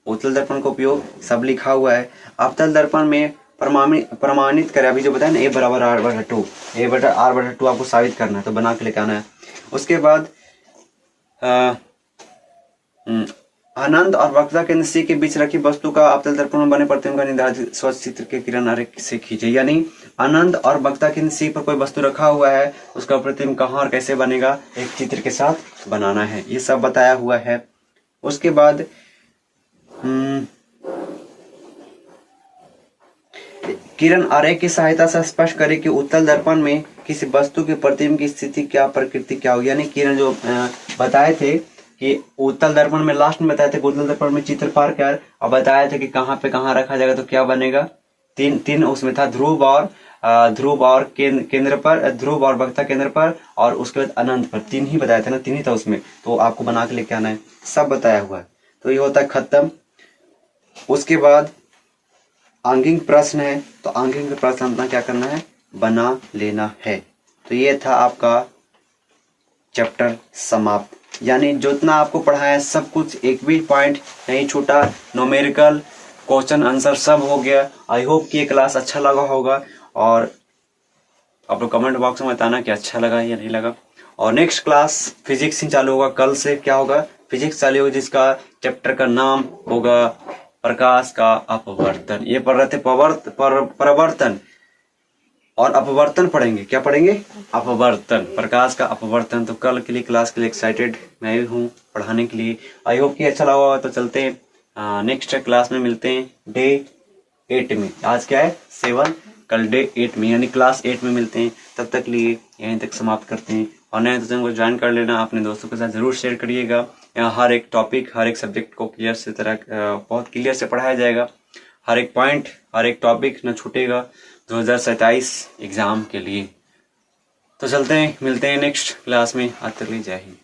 A: उत्तल दर्पण का उपयोग सब लिखा हुआ है। अवतल दर्पण में प्रमाणित करें, अभी जो बताया ना, a बराबर r/2, a बटा r/2 आपको साबित करना है, तो बना के लेके आना है। उसके बाद आनंद और वक्रता केंद्र C के बीच रखी वस्तु का अवतल दर्पण में बने प्रतिबिंब का निर्धारित स्वच्छ चित्र के किरण आरेख से खींचे। यानी आनंद और वक्रता केंद्र C पर कोई वस्तु रखा हुआ है, उसका प्रतिबिंब कहाँ और कैसे बनेगा, एक चित्र के साथ बनाना है, ये सब बताया हुआ है। उसके बाद किरण आरेख की सहायता से स्पष्ट करें कि उत्तल दर्पण में किसी वस्तु के प्रतिबिंब की स्थिति क्या, प्रकृति क्या होगी। यानी किरण जो बताए थे कि उत्तल दर्पण में, लास्ट में बताए थे कि उत्तल दर्पण में चित्र पार कर, और बताया था कि कहाँ पे कहाँ रखा जाएगा, तो क्या बनेगा, तीन उसमें था, ध्रुव और केंद्र पर, ध्रुव और वक्रता केंद्र पर, और उसके बाद अनंत पर, 3 ही बताया था ना, 3 ही था उसमें, तो आपको बना के लेके आना है, सब बताया हुआ है। तो ये होता है खत्म। उसके बाद आंगिक प्रश्न है, तो आंगिक प्रश्न अपना क्या करना है, बना लेना है। तो ये था आपका चैप्टर समाप्त। यानी जितना आपको पढ़ाया सब कुछ, एक भी पॉइंट नहीं छूटा, न्यूमेरिकल, क्वेश्चन आंसर सब हो गया। आई होप कि ये क्लास अच्छा लगा होगा, और आप लोग कमेंट बॉक्स में बताना कि अच्छा लगा या नहीं लगा। और नेक्स्ट क्लास फिजिक्स ही चालू होगा, कल से क्या होगा, फिजिक्स चालू होगा, जिसका चैप्टर का नाम होगा प्रकाश का अपवर्तन। ये पढ़ रहे थे प्रवर्तन और अपवर्तन पढ़ेंगे, क्या पढ़ेंगे, अपवर्तन, प्रकाश का अपवर्तन। तो कल के लिए क्लास के लिए एक्साइटेड मैं भी हूँ पढ़ाने के लिए। आई होप कि अच्छा लगा होगा। तो चलते हैं नेक्स्ट क्लास में, मिलते हैं डे 8 में। आज क्या है 7, कल डे 8 में, यानी क्लास 8 में मिलते हैं। तब तक लिए यहीं तक समाप्त करते हैं, और नए दोस्तों को ज्वाइन कर लेना, अपने दोस्तों के साथ जरूर शेयर करिएगा। यहाँ हर एक टॉपिक, हर एक सब्जेक्ट को बहुत क्लियर से पढ़ाया जाएगा। हर एक पॉइंट, हर एक टॉपिक न छूटेगा 2027 एग्जाम के लिए। तो चलते हैं, मिलते हैं नेक्स्ट क्लास में। आज तक लिए जय हिंद।